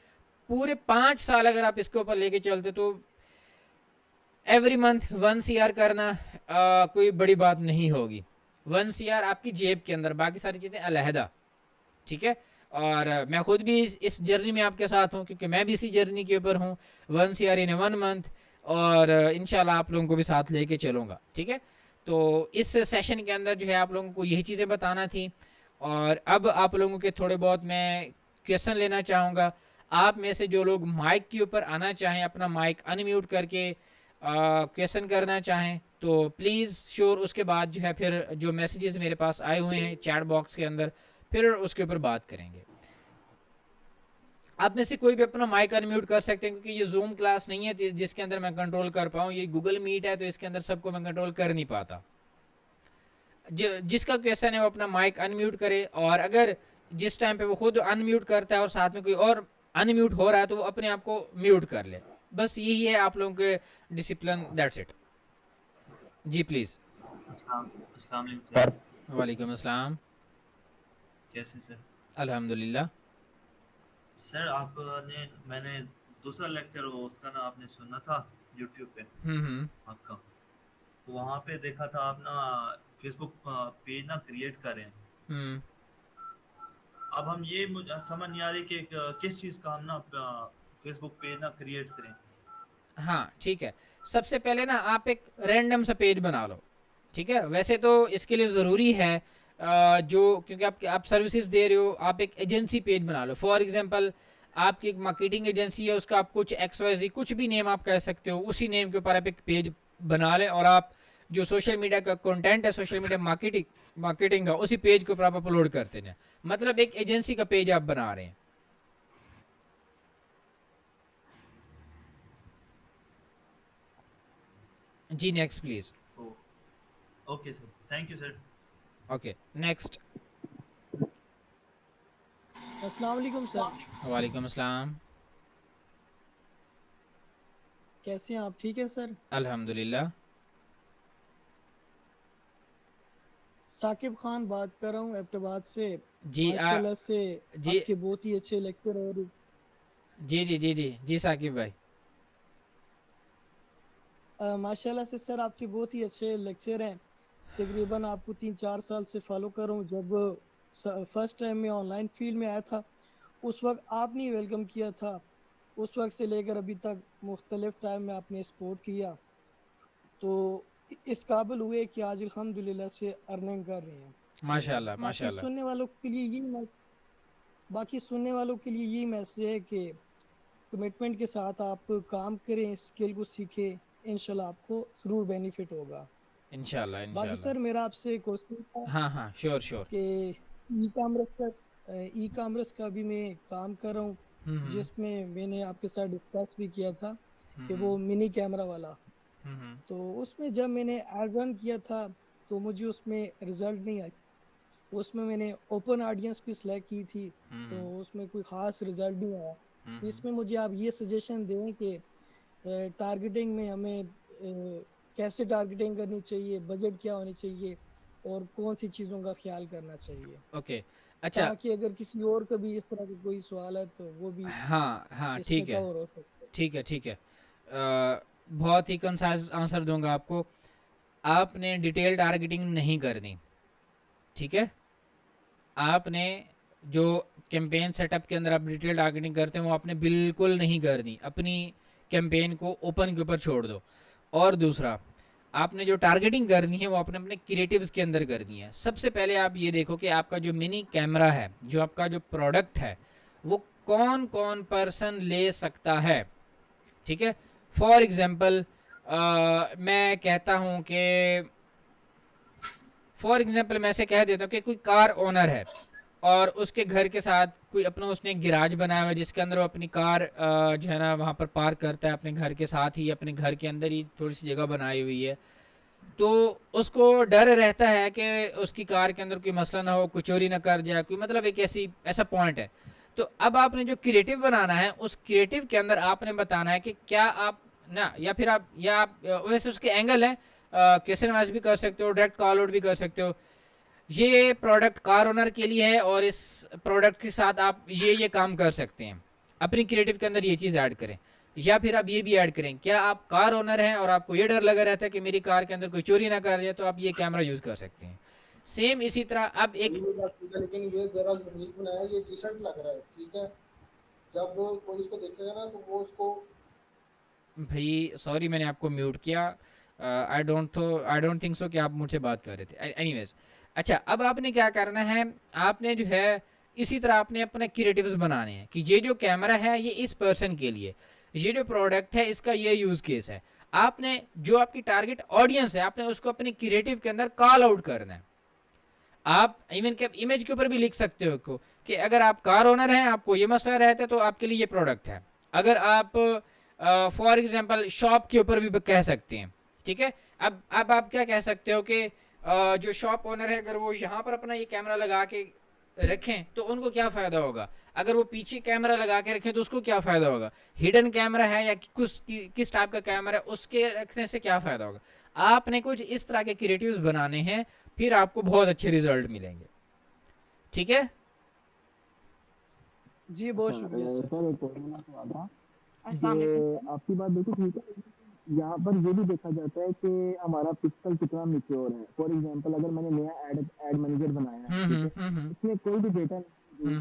पूरे 5 साल अगर आप इसके ऊपर लेके चलते, तो एवरी मंथ 1 CR करना कोई बड़ी बात नहीं होगी। 1 CR आपकी जेब के अंदर, बाकी सारी चीज़ें अलहदा, ठीक है। और मैं खुद भी इस जर्नी में आपके साथ हूँ, क्योंकि मैं भी इसी जर्नी के ऊपर हूँ, 1 CR इन 1 मंथ, और इंशाल्लाह आप लोगों को भी साथ लेके चलूँगा, ठीक है। तो इस सेशन के अंदर जो है आप लोगों को यही चीज़ें बताना थी। और अब आप लोगों के थोड़े बहुत मैं क्वेश्चन लेना चाहूँगा। आप में से जो लोग माइक के ऊपर आना चाहें, अपना माइक अनम्यूट करके क्वेश्चन करना चाहें, तो प्लीज़ श्योर, उसके बाद जो है फिर जो मैसेजेस मेरे पास आए हुए हैं चैट बॉक्स के अंदर, फिर उसके ऊपर बात करेंगे। आप में से कोई भी अपना माइक अनम्यूट कर सकते हैं, क्योंकि ये जूम क्लास नहीं है जिसके अंदर मैं कंट्रोल कर पाऊँ, ये गूगल मीट है, तो इसके अंदर सबको मैं कंट्रोल कर नहीं पाता। जिसका क्वेश्चन है वो अपना माइक अनम्यूट करे, और अगर जिस टाइम पे वो खुद अनम्यूट करता है और साथ में कोई और अनम्यूट हो रहा है, तो वो अपने आप को म्यूट कर ले। बस यही है आप लोगों के डिसिप्लिन, दैट्स इट। जी प्लीज़। अस्सलाम वालेकुम सर। वालेकुम अस्सलाम। कैसे सर? अल्हम्दुलिल्लाह। सर आपने मैंने दूसरा लेक्चर वो उसका ना आपने सुना था यूट्यूब पे हम्म। आपका, तो वहाँ पे देखा था आप ना फेसबुक पेज ना क्रिएट करें। हम्म। अब हम ये मुझे समझ नहीं आ रही कि किस चीज़ का हम ना फेसबुक पेज ना क्रिएट करें। हाँ ठीक है। सबसे पहले ना आप एक रैंडम सा पेज बना लो, ठीक है। वैसे तो इसके लिए ज़रूरी है जो, क्योंकि आप सर्विसेज दे रहे हो, आप एक एजेंसी पेज बना लो। फॉर एग्जांपल आपकी एक मार्केटिंग एजेंसी है, उसका आप कुछ XYZ कुछ भी नेम आप कह सकते हो, उसी नेम के ऊपर आप एक पेज बना लें, और आप जो सोशल मीडिया का कंटेंट है, सोशल मीडिया मार्केटिंग का, उसी पेज के ऊपर आप अपलोड करते हैं। मतलब एक एजेंसी का पेज आप बना रहे हैं। जी नेक्स्ट प्लीज़। तो okay sir, thank you sir. Okay next. अस्सलाम वालेकुम सर। वालेकुम अस्सलाम। कैसे हैं आप? ठीक है सर। अल्हम्दुलिल्लाह। साकिब खान बात कर रहा हूँ एबटाबाद से। जी माशाल्लाह से जी आपके बहुत ही अच्छे लेक्चर और जी जी जी जी जी साकिब भाई। माशाल्लाह से सर आपके बहुत ही अच्छे लेक्चर हैं। तकरीबन आपको 3-4 साल से फॉलो कर रहा हूँ। जब फर्स्ट टाइम मैं ऑनलाइन फील्ड में आया था उस वक्त आपने वेलकम किया था। उस वक्त से लेकर अभी तक मुख्तलिफ टाइम में आपने सपोर्ट किया, तो इस काबिल हुए कि आज अल्हम्दुलिल्लाह से अर्निंग कर रहे हैं। माशाल्लाह बाकी माशाल्लाह। सुनने वालों के लिए यही बाकी सुनने वालों के लिए यही मैसेज है कि कमिटमेंट के साथ आप काम करें, स्किल को सीखें, इंशाल्लाह आपको ज़रूर बेनिफिट होगा। इंशाल्लाह बाकी इंशाल्लाह। सर मेरा आपसे क्वेश्चन था हाँ हाँ, श्योर श्योर। कि ई कॉमर्स का भी मैं काम कर रहा हूँ, हम्म। जिसमें मैंने आपके साथ डिस्कस भी किया था कि हम्म। वो मिनी कैमरा वाला। हम्म। तो उसमें जब मैंने एड रन किया था तो मुझे उसमें रिजल्ट नहीं आया। उसमें मैंने ओपन ऑडियंस भी सिलेक्ट की थी, तो हम्म। उसमें कोई ख़ास रिजल्ट नहीं आया। तो हम्म। इसमें मुझे आप ये सजेशन दें कि टारगेटिंग में हमें कैसे टारगेटिंग करनी चाहिए, बजट क्या होनी चाहिए और कौन सी चीज़ों का ख्याल करना चाहिए, ओके। अच्छा। ताकि अगर किसी और का भी इस तरह का कोई सवाल है तो वो भी हाँ हाँ, इसमें ठीक है कवर हो सकता है। ठीक है ठीक है। बहुत ही कंसाइज आंसर दूंगा आपको। आपने डिटेल टारगेटिंग नहीं करनी, ठीक है। आपने जो कैंपेन सेटअप के अंदर आप डिटेल टारगेटिंग करते हैं वो आपने बिल्कुल नहीं करनी। अपनी कैंपेन को ओपन के ऊपर छोड़ दो। और दूसरा, आपने जो टारगेटिंग करनी है वो आपने अपने क्रिएटिव्स के अंदर करनी है। सबसे पहले आप ये देखो कि आपका जो मिनी कैमरा है, जो आपका जो प्रोडक्ट है, वो कौन कौन पर्सन ले सकता है, ठीक है। फॉर एग्जांपल मैं कहता हूँ कि फॉर एग्जांपल मैं ऐसे कह देता हूँ कि कोई कार ओनर है और उसके घर के साथ कोई अपना उसने एक गिराज बनाया हुआ है जिसके अंदर वो अपनी कार जो है ना वहाँ पर पार्क करता है। अपने घर के साथ ही, अपने घर के अंदर ही थोड़ी सी जगह बनाई हुई है। तो उसको डर रहता है कि उसकी कार के अंदर कोई मसला ना हो, कोई चोरी ना कर जाए, कोई मतलब एक ऐसा पॉइंट है। तो अब आपने जो क्रिएटिव बनाना है उस क्रिएटिव के अंदर आपने बताना है कि क्या आप ना, या फिर आप, या आप वैसे उसके एंगल है, क्वेश्चन वाइज भी कर सकते हो, डायरेक्ट कॉल आउट भी कर सकते हो। ये प्रोडक्ट कार ओनर के लिए है और इस प्रोडक्ट के साथ आप ये काम कर सकते हैं। अपनी क्रिएटिव के अंदर ये चीज़ ऐड करें। या फिर आप ये भी ऐड करें, क्या आप कार ओनर हैं और आपको ये डर लगा रहता है कि मेरी कार के अंदर कोई चोरी ना कर जाए, तो आप ये कैमरा यूज़ कर सकते हैं। सेम इसी तरह अब एक, ये बात ठीक है, लेकिन ये जरा यूनिक बनाया, ये डिसेंट लग रहा है, ठीक है। जब कोई इसको देखेगा ना तो वो उसको भाई सॉरी मैंने आपको म्यूट किया। आई डोंट थिंक सो कि आप मुझसे बात कर रहे थे। एनीवेज, अच्छा अब आपने क्या करना है, आपने जो है इसी तरह आपने अपने क्रिएटिव्स बनाने हैं कि ये जो कैमरा है ये इस पर्सन के लिए, ये जो प्रोडक्ट है इसका ये यूज़ केस है। आपने जो आपकी टारगेट ऑडियंस है आपने उसको अपने क्रिएटिव के अंदर कॉल आउट करना है। आप इवन के इमेज के ऊपर भी लिख सकते हो कि अगर आप कार ओनर हैं, आपको ये मसला रहता है, तो आपके लिए ये प्रोडक्ट है। अगर आप फॉर एग्जांपल शॉप के ऊपर भी कह सकते हैं, ठीक है। अब आप क्या कह सकते हो कि जो शॉप ओनर है अगर वो यहाँ पर अपना ये कैमरा लगा के रखें तो उनको क्या फ़ायदा होगा, अगर वो पीछे कैमरा लगा के रखें तो उसको क्या फ़ायदा होगा, हिडन कैमरा है या किस टाइप का कैमरा है उसके रखने से क्या फ़ायदा होगा। आपने कुछ इस तरह के क्रिएटिव्स बनाने हैं, फिर आपको बहुत अच्छे रिजल्ट मिलेंगे, ठीक है। जी बहुत शुक्रिया सर। सर एक और मेरा सवाल था अस्सलाम वालेकुम कि सर। आपकी बात बिल्कुल ठीक है, लेकिन यहाँ पर ये भी देखा जाता है कि हमारा पिक्सल कितना मिच्योर है। फॉर एग्जांपल अगर मैंने नया एड मैनेजर बनाया है, ठीक है, हम्म। इसमें कोई भी डेटा नहीं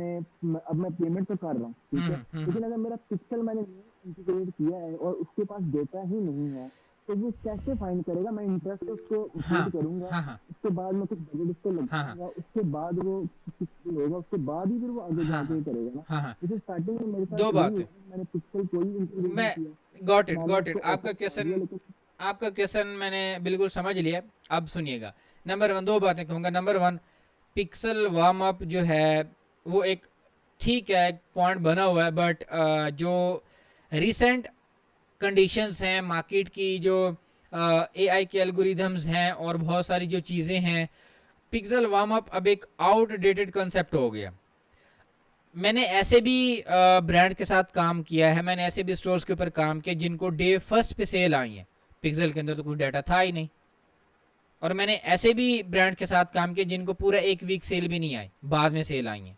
है, अब मैं पेमेंट तो कर रहा हूँ, ठीक है, लेकिन अगर मेरा पिक्सल मैंने इंटीग्रेट किया है और उसके पास डेटा ही नहीं है, तो वो कैसे फाइंड करेगा। मैं इंटरेस्ट उसको इंक्लूड करूंगा, हाँ हाँ उसके बाद मैं कुछ बजट उसको हाँ हाँ लगाऊंगा, उसके बाद वो होगा, उसके बाद ही फिर वो आगे हाँ जाके हाँ ही करेगा ना। हाँ हाँ। जैसे स्टार्टिंग में मेरे साथ दो यही बातें, हुआ, मैंने पिक्सल कोई इंटीग्रेट नहीं मैं किया, गॉट मैंने इट, उसको आपका ओपन करा दिया, क्वेश्चन, लेकिन आपका क्वेश्चन मैंने बिल्कुल समझ लिया। अब सुनिएगा, नंबर वन, दो बातें कहूँगा। Number one, pixel warm up जो है वो एक ठीक है, एक पॉइंट बना हुआ है, बट जो रिसेंट कंडीशंस हैं मार्केट की, जो एआई के एल्गोरिदम्स हैं और बहुत सारी जो चीज़ें हैं, पिक्सल वार्म अप अब एक आउटडेटेड कंसेप्ट हो गया। मैंने ऐसे भी ब्रांड के साथ काम किया है, मैंने ऐसे भी स्टोर्स के ऊपर काम किया जिनको डे फर्स्ट पे सेल आई है, पिक्सल के अंदर तो कुछ डाटा था ही नहीं। और मैंने ऐसे भी ब्रांड के साथ काम किया जिनको पूरा एक वीक सेल भी नहीं आई, बाद में सेल आई है।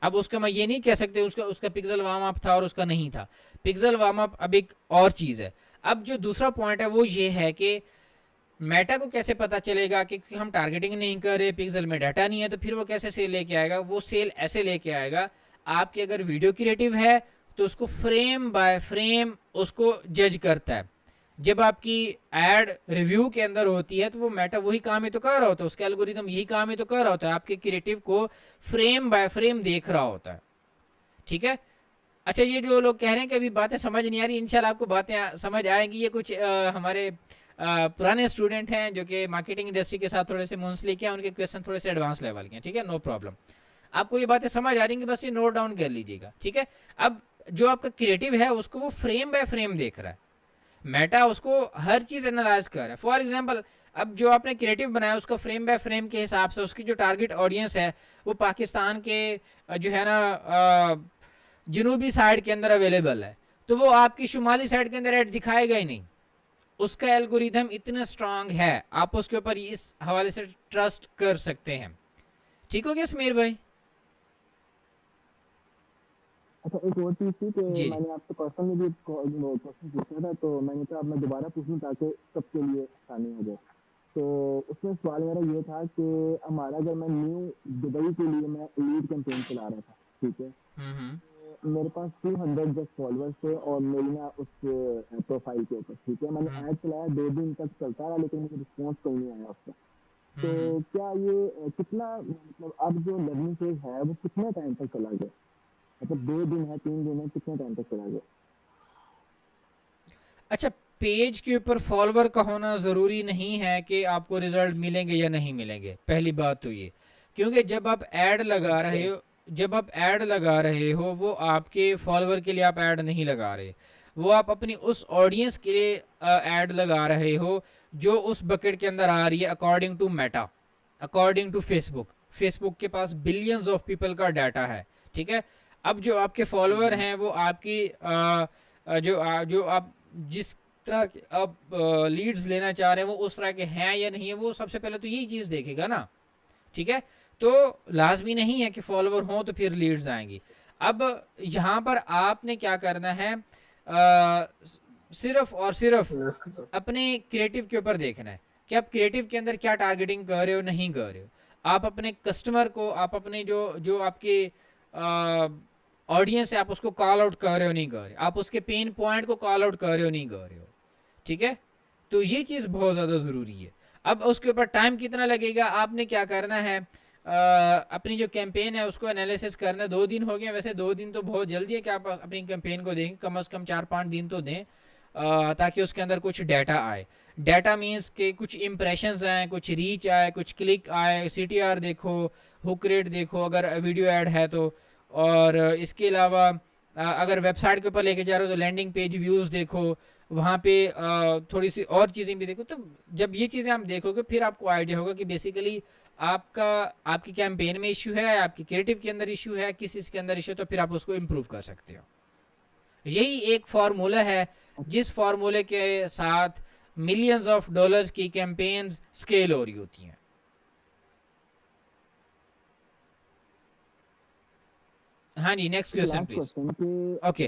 अब उसका मैं ये नहीं कह सकते उसका पिक्सल वार्म अप था और उसका नहीं था। पिक्सल वार्म अप अब एक और चीज़ है। अब जो दूसरा पॉइंट है वो ये है कि मेटा को कैसे पता चलेगा कि क्योंकि हम टारगेटिंग नहीं कर रहे, पिक्सल में डाटा नहीं है, तो फिर वो कैसे सेल लेके आएगा? वो सेल ऐसे लेके आएगा, आपकी अगर वीडियो क्रिएटिव है तो उसको फ्रेम बाय फ्रेम उसको जज करता है। जब आपकी एड रिव्यू के अंदर होती है तो वो मेटा वही काम ही तो कर रहा होता है, उसका एल्गोरिदम यही काम ही तो कर रहा होता है, आपके क्रिएटिव को फ्रेम बाय फ्रेम देख रहा होता है। ठीक है। अच्छा, ये जो लोग कह रहे हैं कि अभी बातें समझ नहीं आ रही, इंशाल्लाह आपको बातें समझ आएंगी। ये कुछ हमारे पुराने स्टूडेंट हैं जो कि मार्केटिंग इंडस्ट्री के साथ थोड़े से मुंसलिक हैं, उनके क्वेश्चन थोड़े से एडवांस लेवल के हैं। ठीक है, नो प्रॉब्लम। आपको ये बातें समझ आ रही हैं, बस ये नोट डाउन कर लीजिएगा। ठीक है। अब जो आपका क्रिएटिव है उसको वो फ्रेम बाय फ्रेम देख रहा है, मेटा उसको हर चीज़ एनालाइज कर रहा है। फॉर एग्जाम्पल, अब जो आपने क्रिएटिव बनाया उसको फ्रेम बाय फ्रेम के हिसाब से उसकी जो टारगेट ऑडियंस है वो पाकिस्तान के जो है ना जनूबी साइड के अंदर अवेलेबल है, तो वो आपकी शुमाली साइड के अंदर ऐड दिखाएगा ही नहीं। उसका एल्गोरिदम इतना स्ट्रांग है, आप उसके ऊपर इस हवाले से ट्रस्ट कर सकते हैं। ठीक हो गया समीर भाई? अच्छा, एक और चीज थी कि जी मैंने आपसे पर्सनली भी क्वेश्चन पूछा था, तो मैंने कहा अब मैं दोबारा पूछूं ताकि सबके लिए आसानी हो जाए। तो उसमें सवाल मेरा ये था कि हमारा अगर मैं न्यू दुबई के लिए मैं लीड कैंपेन चला रहा था, ठीक है, तो मेरे पास 200 जस्ट फॉलोअर्स थे और मेरी ना उस प्रोफाइल के ऊपर, ठीक है, मैंने ऐड चलाया, 2 दिन तक चलता रहा, लेकिन मुझे रिस्पॉन्स कोई नहीं आया उसका। तो क्या ये कितना मतलब अब जो लर्निंग फेज है वो कितने टाइम तक चला गया? मतलब 2 दिन है, 3 दिन है, कितने टाइम तक चला गया? अच्छा, पेज के ऊपर फॉलोवर का होना ज़रूरी नहीं है कि आपको रिजल्ट मिलेंगे या नहीं मिलेंगे। पहली बात तो ये, क्योंकि जब आप ऐड लगा रहे हो, जब आप ऐड लगा रहे हो वो आपके फॉलोवर के लिए आप ऐड नहीं लगा रहे, वो आप अपनी उस ऑडियंस के लिए ऐड लगा रहे हो जो उस बकेट के अंदर आ रही है according to Meta, according to Facebook. Facebook के पास बिलियंस ऑफ पीपल का डाटा है। ठीक है। अब जो आपके फॉलोअर हैं वो आपकी जो आप जिस तरह आप लीड्स लेना चाह रहे हैं वो उस तरह के हैं या नहीं है, वो सबसे पहले तो यही चीज़ देखेगा ना। ठीक है। तो लाजमी नहीं है कि फॉलोवर हों तो फिर लीड्स आएंगी। अब यहाँ पर आपने क्या करना है, सिर्फ और सिर्फ अपने क्रिएटिव के ऊपर देखना है कि आप क्रिएटिव के अंदर क्या टारगेटिंग कर रहे हो, नहीं कर रहे हो। आप अपने कस्टमर को, आप अपने जो जो आपके ऑडियंस है, आप उसको कॉल आउट कर रहे हो नहीं कर रहे, आप उसके पेन पॉइंट को कॉल आउट कर रहे हो नहीं कर रहे हो। ठीक है। तो ये चीज़ बहुत ज़्यादा ज़रूरी है। अब उसके ऊपर टाइम कितना लगेगा, आपने क्या करना है, अपनी जो कैंपेन है उसको एनालिसिस करना है। 2 दिन हो गए, वैसे 2 दिन तो बहुत जल्दी है कि आप अपनी कैंपेन को देखें, कम से कम 4-5 दिन तो दें, ताकि उसके अंदर कुछ डाटा आए। डाटा मीन्स के कुछ इम्प्रेशंस आए, कुछ रीच आए, कुछ क्लिक आए, CTR देखो, हुक रेट देखो अगर वीडियो ऐड है तो, और इसके अलावा अगर वेबसाइट के ऊपर लेके जा रहे हो तो लैंडिंग पेज व्यूज़ देखो, वहाँ पे थोड़ी सी और चीज़ें भी देखो। तो जब ये चीज़ें आप देखोगे फिर आपको आइडिया होगा कि बेसिकली आपका आपकी कैंपेन में इशू है, आपकी क्रिएटिव के अंदर इशू है, किस चीज़ के अंदर इशू है, तो फिर आप उसको इम्प्रूव कर सकते हो। यही एक फार्मूला है जिस फार्मूले के साथ मिलियंस ऑफ डॉलर्स की कैंपेन्स स्केल हो रही होती हैं। हाँ जी, नेक्स्ट क्वेश्चन प्लीज। ओके,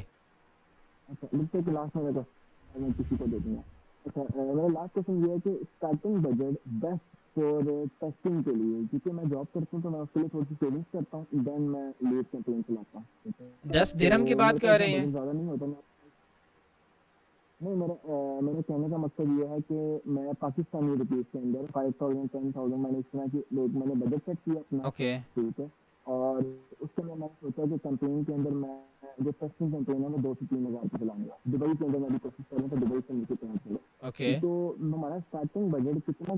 अच्छा, लिखते कि लास्ट में मैं किसी को दे दूंगा। अच्छा, मेरा लास्ट क्वेश्चन ये है कि starting budget best for testing के लिए, क्योंकि मैं जॉब करता हूँ तो मैं उसके लिए थोड़ी सी सेविंग्स करता हूँ, देन मैं लीड कैंपेन चलाता हूँ, ठीक है। 10 तो दिरहम की बात मेरे कर पास रहे बजट हैं? ज़्यादा नहीं होता। मैं नहीं, मेरे कहने का मकसद ये है कि मैं पाकिस्तानी रुपीज़ के अंदर 5000 10,000 मैंने इस तरह की मैंने बजट सेट किया अपना, ओके, ठीक है। और उसके लिए मैंने सोचा कि कैंपेन के अंदर मैं जो टेस्टिंग कैंपेन है मैं 2 से 3 हज़ार चलाऊंगा। दुबई के अंदर मैं भी कोशिश करूँ तो दुबई से नीचे पहुँच चलो। ओके। तो हमारा स्टार्टिंग बजट कितना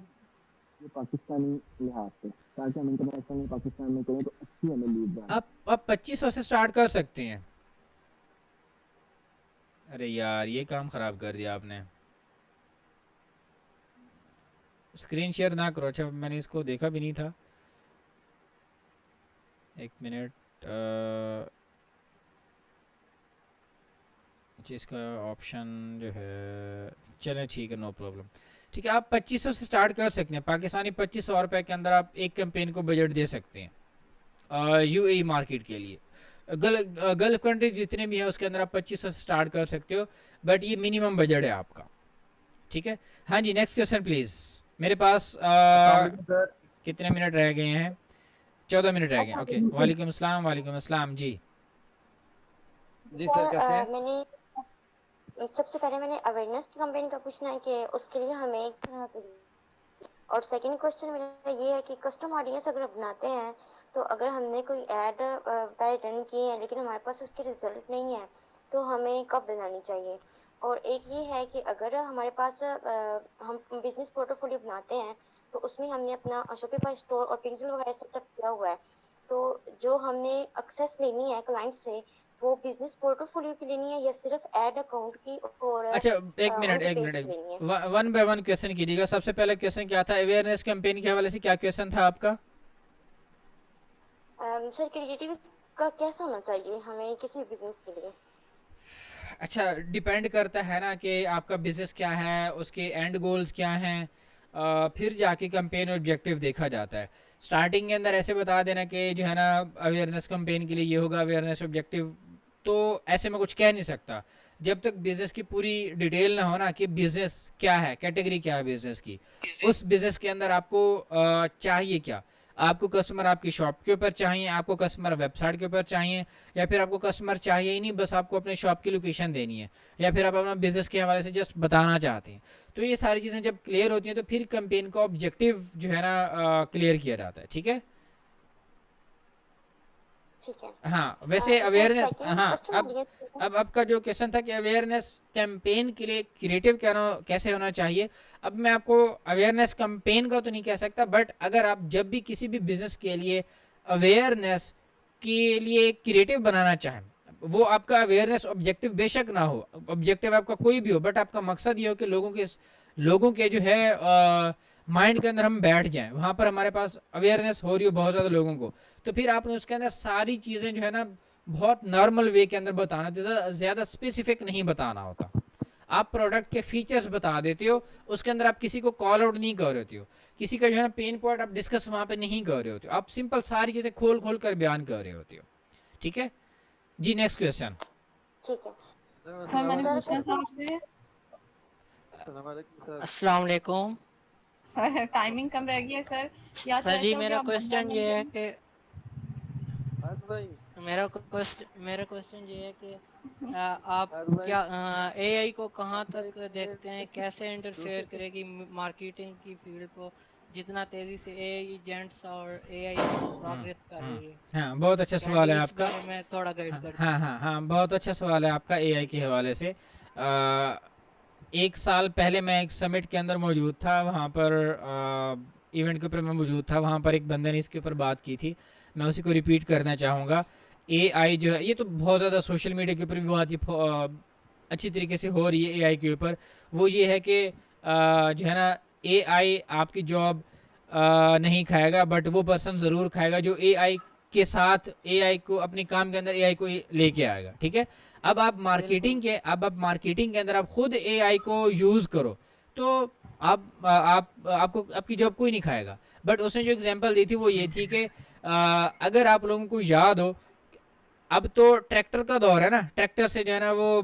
ये पाकिस्तानी लिहाज से, ताकि हम इंटरनेशनल में पाकिस्तान में करें तो अच्छी हमें लीड जाए। आप 2500 से स्टार्ट कर सकते हैं। अरे यार, ये काम ख़राब कर दिया आपने। स्क्रीन शेयर ना करो। अच्छा, मैंने इसको देखा भी नहीं था। एक मिनट। इसका ऑप्शन जो है, चलें ठीक है, नो प्रॉब्लम। ठीक है, आप 2500 से स्टार्ट कर सकते हैं। पाकिस्तानी 2500 रुपये के अंदर आप एक कैंपेन को बजट दे सकते हैं UAE मार्केट के लिए। गल्फ कंट्रीज जितने भी हैं उसके अंदर आप 2500 से स्टार्ट कर सकते हो, बट ये मिनिमम बजट है आपका। ठीक है। हाँ जी, नेक्स्ट क्वेश्चन प्लीज़। मेरे पास अस्सलाम वालेकुम सर। कितने मिनट रह गए हैं? 14 मिनट रह गए हैं। ओके, वालेकुम अस्सलाम, वालेकुम अस्सलाम जी। जी सर, कैसे हैं? मैंने सबसे पहले मैंने अवेयरनेस की कैंपेन का पूछना है कि उसके लिए हमें और सेकंड क्वेश्चन मेरा ये है कि कस्टम ऑडियंस अगर बनाते हैं तो अगर हमने कोई ऐड रन किए हैं लेकिन हमारे पास उसके रिजल्ट नहीं है तो हमें कब बनानी चाहिए। और एक ये है कि अगर हमारे पास हम बिजनेस पोर्टफोलियो बनाते हैं तो उसमें हमने अपना शॉपिफाई स्टोर और पिक्सेल वगैरह सेटअप किया हुआ है, तो जो हमने एक्सेस लेनी है क्लाइंट से वो बिजनेस पोर्टफोलियो की लेनी है या सिर्फ एड अकाउंट की और अच्छा, एक मिनट उनके एक पेज मिनट, की लेनी है। वन बाय वन क्वेश्चन कीजिएगा। सबसे पहला क्वेश्चन क्या था? अवेयरनेस कैंपेन के हवाले से क्या क्वेश्चन था आपका? सर क्रिएटिव का कैसा होना चाहिए हमें किसी भी बिजनेस के लिए? अच्छा, डिपेंड करता है ना कि आपका बिजनेस क्या है, उसके एंड गोल्स क्या हैं, फिर जाके कैंपेन ऑब्जेक्टिव देखा जाता है। स्टार्टिंग के अंदर ऐसे बता देना कि जो है ना अवेयरनेस कैंपेन के लिए ये होगा, अवेयरनेस ऑब्जेक्टिव, तो ऐसे में कुछ कह नहीं सकता जब तक बिज़नेस की पूरी डिटेल ना हो ना कि बिज़नेस क्या है, कैटेगरी क्या है बिज़नेस की, उस बिज़नेस के अंदर आपको चाहिए क्या। आपको कस्टमर आपकी शॉप के ऊपर चाहिए, आपको कस्टमर वेबसाइट के ऊपर चाहिए, या फिर आपको कस्टमर चाहिए ही नहीं, बस आपको अपने शॉप की लोकेशन देनी है, या फिर आप अपना बिज़नेस के हवाले से जस्ट बताना चाहते हैं। तो ये सारी चीज़ें जब क्लियर होती हैं तो फिर कैंपेन का ऑब्जेक्टिव जो है ना क्लियर किया जाता है। ठीक है। ठीक है। हाँ, वैसे सर अवेयरनेस, सेकंड हाँ, कस्टम अब ऑडियंस अब आपका जो क्वेश्चन था कि अवेयरनेस कैंपेन के लिए क्रिएटिव कैसे होना चाहिए। अब मैं आपको अवेयरनेस कैंपेन का तो नहीं कह सकता, बट अगर आप जब भी किसी भी बिजनेस के लिए अवेयरनेस के लिए क्रिएटिव बनाना चाहें, वो आपका अवेयरनेस ऑब्जेक्टिव बेशक ना हो, ऑब्जेक्टिव आपका कोई भी हो, बट आपका मकसद ये हो कि लोगों के जो है माइंड के अंदर हम बैठ जाएं, वहाँ पर हमारे पास अवेयरनेस हो रही हो बहुत ज़्यादा लोगों को, तो फिर आपने उसके अंदर सारी चीज़ें जो है ना बहुत नॉर्मल वे के अंदर बताना, जैसे ज़्यादा स्पेसिफिक नहीं बताना होता। आप प्रोडक्ट के फीचर्स बता देते हो, उसके अंदर आप किसी को कॉल आउट नहीं कर रहे हो, किसी का जो है ना पेन पॉइंट आप डिस्कस वहाँ पे नहीं कर रहे होते हो, आप सिंपल सारी चीज़ें खोल खोल कर बयान कर रहे होते हो। ठीक है जी, नेक्स्ट क्वेश्चन। ठीक है। सर मैंने सर पूछना था आपसे। अस्सलाम वालेकुम सर टाइमिंग कम रह गई है सर, या तो सर जी। ऐसा हो कि मेरा आप क्वेश्चन ये है कि मेरा क्वेश्चन ये है कि आप क्या एआई को कहाँ तक देखते हैं, कैसे इंटरफेयर करेगी मार्केटिंग की फील्ड को, जितना तेजी से एआई एजेंट्स और एआई प्रोग्रेस कर रही है। हाँ, बहुत अच्छा कैंडी सवाल है इस आपका। बारे में थोड़ा गाइड हाँ कर हाँ दीजिए। हाँ हाँ, बहुत अच्छा सवाल है आपका एआई के हवाले से। एक साल पहले मैं एक समिट के अंदर मौजूद था, वहाँ पर इवेंट के ऊपर मैं मौजूद था, वहाँ पर एक बंदे ने इसके ऊपर बात की थी, मैं उसी को रिपीट करना चाहूँगा। एआई जो है, ये तो बहुत ज़्यादा सोशल मीडिया के ऊपर भी बात ये अच्छी तरीके से हो रही है एआई के ऊपर। वो ये है कि जो है ना एआई आपकी जॉब नहीं खाएगा, बट वो पर्सन ज़रूर खाएगा जो एआई के साथ एआई को अपने काम के अंदर एआई को लेके आएगा। ठीक है। अब आप मार्केटिंग के अंदर आप खुद एआई को यूज़ करो तो आपको आपकी जॉब कोई नहीं खाएगा। बट उसने जो एग्जांपल दी थी वो ये थी कि अगर आप लोगों को याद हो, अब तो ट्रैक्टर का दौर है ना, ट्रैक्टर से जो है ना वो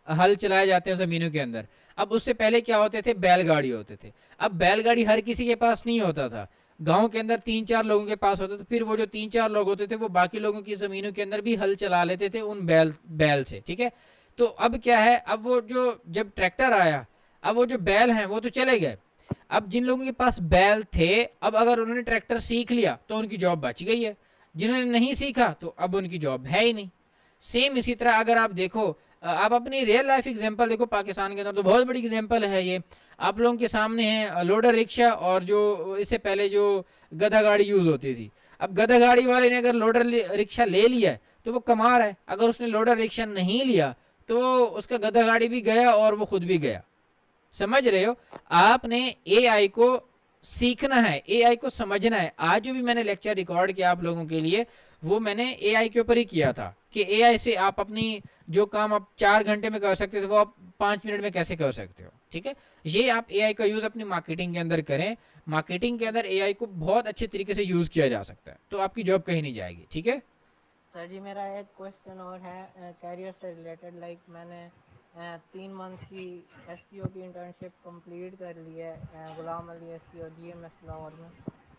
हल चलाए जाते हैं ज़मीनों के अंदर। अब उससे पहले क्या होते थे, बैलगाड़ी होते थे। अब बैलगाड़ी हर किसी के पास नहीं होता था, गांव के अंदर 3-4 लोगों के पास होता था, फिर वो जो 3-4 लोग होते थे वो बाकी लोगों की ज़मीनों के अंदर भी हल चला लेते थे उन बैल से। ठीक है। तो अब क्या है, अब वो जो जब ट्रैक्टर आया, अब वो जो बैल हैं वो तो चले गए। अब जिन लोगों के पास बैल थे, अब अगर उन्होंने ट्रैक्टर सीख लिया तो उनकी जॉब बच गई है, जिन्होंने नहीं सीखा तो अब उनकी जॉब है ही नहीं। सेम इसी तरह अगर आप देखो, आप अपनी रियल लाइफ एग्जांपल देखो, पाकिस्तान के अंदर तो बहुत बड़ी एग्जांपल है ये, आप लोगों के सामने है लोडर रिक्शा, और जो इससे पहले जो गधा गाड़ी यूज़ होती थी। अब गधा गाड़ी वाले ने अगर लोडर रिक्शा ले लिया है तो वो कमा रहा है, अगर उसने लोडर रिक्शा नहीं लिया तो उसका गधा गाड़ी भी गया और वो खुद भी गया। समझ रहे हो? आपने एआई को सीखना है, एआई को समझना है। आज जो भी मैंने लेक्चर रिकॉर्ड किया आप लोगों के लिए, वो मैंने एआई के ऊपर ही किया था कि एआई से आप अपनी जो काम आप 4 घंटे में कर सकते थे वो आप 5 मिनट में कैसे कर सकते हो। ठीक है। ये आप एआई का यूज़ अपनी मार्केटिंग के अंदर करें। मार्केटिंग के अंदर एआई को बहुत अच्छे तरीके से यूज़ किया जा सकता है, तो आपकी जॉब कहीं नहीं जाएगी। ठीक है। सर जी मेरा एक क्वेश्चन और है कैरियर से रिलेटेड। लाइक मैंने 3 मंथ की एसईओ की इंटर्नशिप कंप्लीट कर ली है गुलाम अली एसईओ जीएमएस लाहौर में।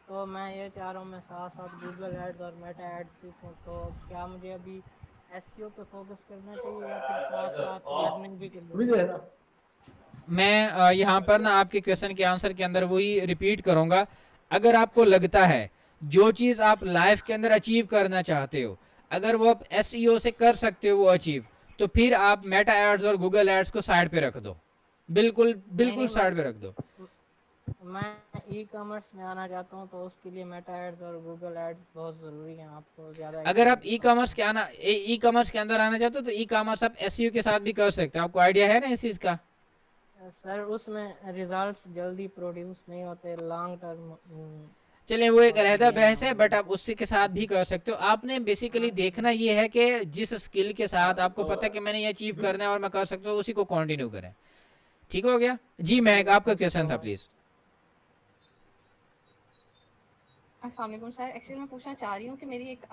तो मैं ये चाह रहा हूँ मैं साथ साथ गूगल एड्स और मेटा एड्स सीखूँ, तो क्या मुझे अभी एसईओ पे फोकस करना चाहिए या फिर साथ साथ लर्निंग भी करनी? मैं यहाँ पर ना आपके क्वेश्चन के आंसर के अंदर वही रिपीट करूँगा। अगर आपको लगता है जो चीज़ आप लाइफ के अंदर अचीव करना चाहते हो, अगर वो आप एसईओ से कर सकते हो वो अचीव, तो फिर आप मेटा एड्स और गूगल एड्स को साइड पे रख दो, बिल्कुल बिल्कुल साइड पे रख दो। मैं ई कॉमर्स में आना चाहता हूँ, तो उसके लिए मेटा एड्स और गूगल एड्स बहुत ज़रूरी हैं। आपको ज़्यादा अगर आप ई कॉमर्स के अंदर आना चाहते हो तो ई कॉमर्स आप एसईओ के साथ भी कर सकते हो। आपको आइडिया है ना इस चीज़ का? सर उसमें रिजल्ट्स जल्दी प्रोड्यूस नहीं होते, लॉन्ग टर्म। चलिए वो एक अलहदा बहस है, बट आप उससे के साथ भी कर सकते हो। आपने बेसिकली देखना ये है कि जिस स्किल के साथ आपको पता है कि मैंने ये अचीव करना है और मैं कर सकता हूँ, उसी को कंटिन्यू करें। ठीक हो गया जी? महक आपका क्वेश्चन था प्लीज। अस्सलाम वालेकुम सर, एक्चुअली मैं पूछना चाह रही हूँ कि मेरी एक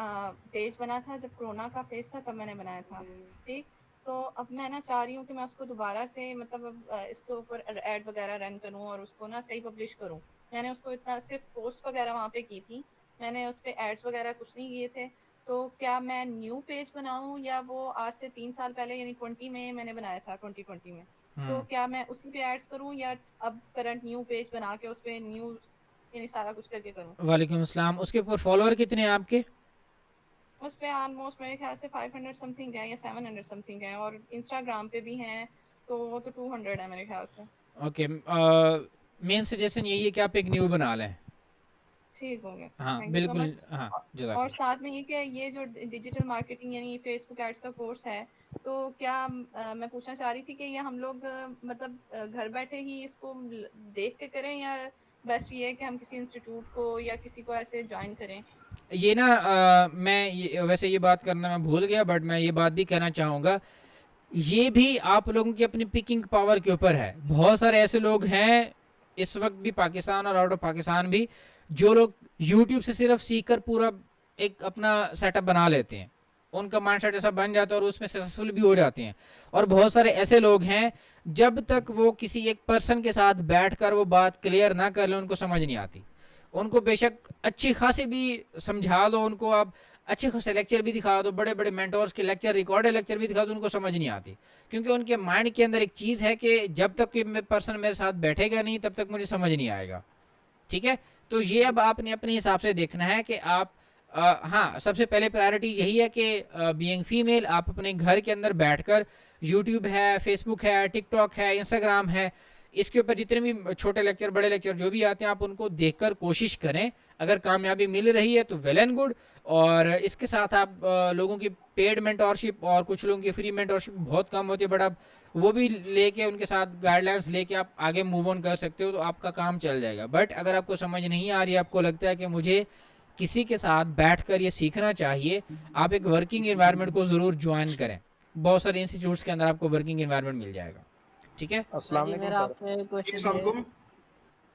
पेज बना था जब कोरोना का फेज था, तब मैंने बनाया था, ठीक। तो अब मैं ना चाह रही हूँ कि मैं उसको दोबारा से मतलब इसके ऊपर ऐड वगैरह रन करूँ और उसको ना सही पब्लिश करूँ। मैंने उसको इतना सिर्फ पोस्ट वगैरह वहाँ पे की थी, मैंने उस पर एड्स वगैरह कुछ नहीं किए थे। तो क्या मैं न्यू पेज बनाऊँ या वो आज से 3 साल पहले यानी 20 में मैंने बनाया था, 2020 में, तो क्या मैं उसी पे एड्स करूँ या अब करंट न्यू पेज बना के उस पर न्यू यानी सारा कुछ करके करूँ? वालेकुम अस्सलाम। उसके ऊपर फॉलोअर कितने हैं आपके? उस पे ऑलमोस्ट मेरे ख्याल से 500 समथिंग है या 700 समथिंग है, और इंस्टाग्राम पे भी हैं तो वो तो 200 है मेरे ख्याल से। ओके, मेन सजेशन यही है कि आप एक न्यू बना लें। ठीक हो गया सर, हाँ थैंक यू सो बिल्कुल, मच। हाँ और जज़ाकल्लाह। साथ में ये कि ये जो डिजिटल मार्केटिंग यानी फेसबुक एड्स का कोर्स है, तो क्या मैं पूछना चाह रही थी कि ये हम लोग मतलब घर बैठे ही इसको देख के करें या बेस्ट ये है कि हम किसी इंस्टीट्यूट को या किसी को ऐसे ज्वाइन करें? ये ना वैसे ये बात करना मैं भूल गया, बट मैं ये बात भी कहना चाहूँगा, ये भी आप लोगों की अपनी पिकिंग पावर के ऊपर है। बहुत सारे ऐसे लोग हैं इस वक्त भी, पाकिस्तान और आउट ऑफ पाकिस्तान भी, जो लोग यूट्यूब से सिर्फ सीखकर पूरा एक अपना सेटअप बना लेते हैं, उनका माइंडसेट ऐसा बन जाता है और उसमें सक्सेसफुल भी हो जाते हैं। और बहुत सारे ऐसे लोग हैं जब तक वो किसी एक पर्सन के साथ बैठकर वो बात क्लियर ना कर ले, उनको समझ नहीं आती। उनको बेशक अच्छी खासी भी समझा दो, उनको आप अच्छे खासे लेक्चर भी दिखा दो, बड़े बड़े मेंटोर्स के लेक्चर, रिकॉर्डेड लेक्चर भी दिखा दो, उनको समझ नहीं आती। क्योंकि उनके माइंड के अंदर एक चीज़ है कि जब तक कोई पर्सन मेरे साथ बैठेगा नहीं तब तक मुझे समझ नहीं आएगा। ठीक है, तो ये अब आपने अपने हिसाब से देखना है कि आप हाँ, सबसे पहले प्रायोरिटी यही है कि बीइंग फीमेल आप अपने घर के अंदर बैठकर यूट्यूब है, फेसबुक है, टिकटॉक है, इंस्टाग्राम है, इसके ऊपर जितने भी छोटे लेक्चर, बड़े लेक्चर जो भी आते हैं, आप उनको देखकर कोशिश करें। अगर कामयाबी मिल रही है तो वेल एंड गुड। और इसके साथ आप लोगों की पेड मेंटोरशिप और कुछ लोगों की फ्री मेंटोरशिप बहुत कम होती है, बट आप वो भी लेके उनके साथ गाइडलाइंस लेके आप आगे मूव ऑन कर सकते हो, तो आपका काम चल जाएगा। बट अगर आपको समझ नहीं आ रही है, आपको लगता है कि मुझे किसी के साथ बैठकर ये सीखना चाहिए, आप एक वर्किंग एनवायरनमेंट को ज़रूर ज्वाइन करें। बहुत सारे इंस्टीट्यूट्स के अंदर आपको वर्किंग एनवायरनमेंट मिल जाएगा। ठीक है, अस्सलाम वालेकुम। मेरा आपसे क्वेश्चन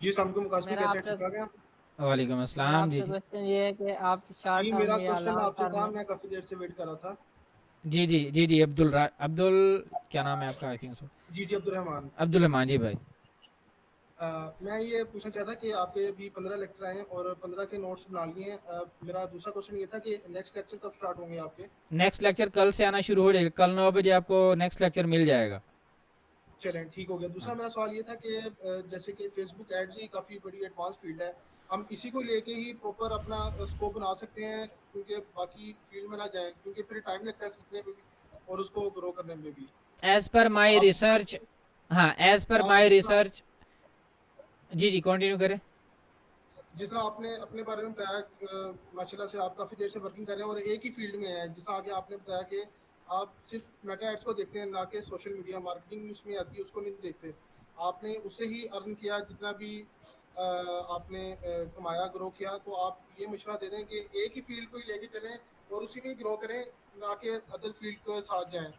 जी सलामकुम कासमी, कैसे ठीक ठाक हैं? वालेकुम अस्सलाम। जी आपसे क्वेश्चन ये है कि आप जी शॉर्ट मेरा टर्म या क्वेश्चन लॉन्ग आपसे था, टर्म मैं काफी देर से वेट कर रहा था। जी जी जी जी अब्दुल क्या नाम है आपका? I think so. जी जी अब्दुल रहमान जी भाई। मैं ये पूछना चाहता कि आपके अभी 15 लेक्चर आए हैं और 15 के नोट्स बना लिए हैं। मेरा दूसरा क्वेश्चन ये था कि नेक्स्ट लेक्चर कब स्टार्ट होंगे आपके? नेक्स्ट लेक्चर कल से आना शुरू हो जाएगा, कल 9 बजे आपको नेक्स्ट लेक्चर मिल जाएगा। चलें ठीक हो गया। दूसरा मेरा सवाल ये था कि जैसे कि फेसबुक एड्स ही काफ़ी बड़ी एडवांस फील्ड है, हम इसी को लेके ही प्रॉपर अपना स्कोप बना सकते हैं क्योंकि बाकी फील्ड में ना जाएं, क्योंकि फिर टाइम लगता है सीखने में भी और उसको ग्रो करने में भी। एज पर माई रिसर्च, हाँ as per my research. Ji ji continue करें। जिस तरह आपने अपने बारे में बताया, माशाल्लाह से आप काफ़ी देर से वर्किंग कर रहे हैं और एक ही फील्ड में हैं। जिस तरह आगे आपने बताया कि आप सिर्फ मेटा एड्स को देखते हैं, ना कि सोशल मीडिया मार्केटिंग उसमें आती है उसको नहीं देखते। आपने उससे ही अर्न किया जितना भी आपने कमाया, ग्रो किया। तो आप ये मशवरा दे दें कि एक ही फील्ड को ही लेके चलें और उसी में ग्रो करें, ना कि अदर फील्ड के साथ जाएं,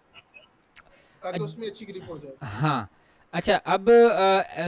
ताकि उसमें अच्छी ग्रिप हो जाए। हाँ अच्छा, अब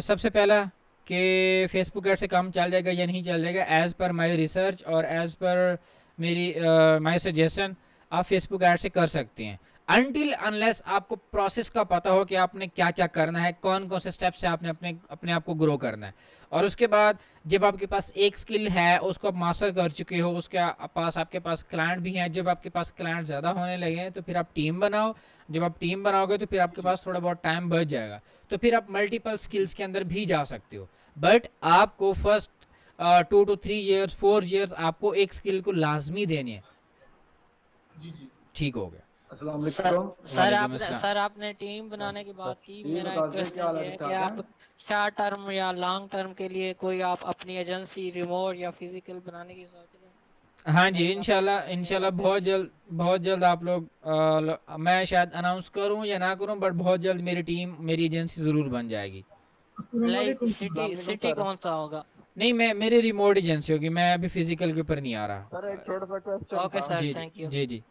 सबसे पहला कि फेसबुक एड से काम चल जाएगा या नहीं चल जाएगा, एज़ पर माई रिसर्च और एज़ पर मेरी माई सजेशन आप फेसबुक ऐड से कर सकते हैं। अनटिल अनलेस आपको प्रोसेस का पता हो कि आपने क्या क्या करना है, कौन कौन से स्टेप से आपने अपने अपने आप को ग्रो करना है। और उसके बाद जब आपके पास एक स्किल है, उसको आप मास्टर कर चुके हो, उसके पास आपके पास क्लाइंट भी हैं, जब आपके पास क्लाइंट ज़्यादा होने लगे हैं तो फिर आप टीम बनाओ। जब आप टीम बनाओगे तो फिर आपके पास थोड़ा बहुत टाइम बच जाएगा, तो फिर आप मल्टीपल स्किल्स के अंदर भी जा सकते हो। बट आपको फर्स्ट 2 to 3 years 4 years आपको एक स्किल को लाजमी देनी है। जी जी ठीक हो गया। अस्सलाम सर वालेकुम। वालेकुम अस्सलाम। सर आपने टीम बनाने की बात की, जी मेरा एक बताओ सर, क्या हाल क्वेश्चन है? ये है ठीक कि ठाक आप शॉर्ट टर्म या लॉन्ग टर्म के लिए कोई आप अपनी एजेंसी रिमोट या फिजिकल बनाने की सोच रहे हैं? हाँ जी, इंशाल्लाह इंशाल्लाह बहुत जल्द आप लोग मैं शायद अनाउंस करूं या ना करूं, बट बहुत जल्द मेरी टीम, मेरी एजेंसी ज़रूर बन जाएगी। लाइक सिटी कौन सा होगा? नहीं, मैं मेरी रिमोट एजेंसी होगी, मैं अभी फिजिकल के ऊपर नहीं आ रहा। सर एक छोटा सा क्वेश्चन ओके था सर, जी थैंक यू। जी जी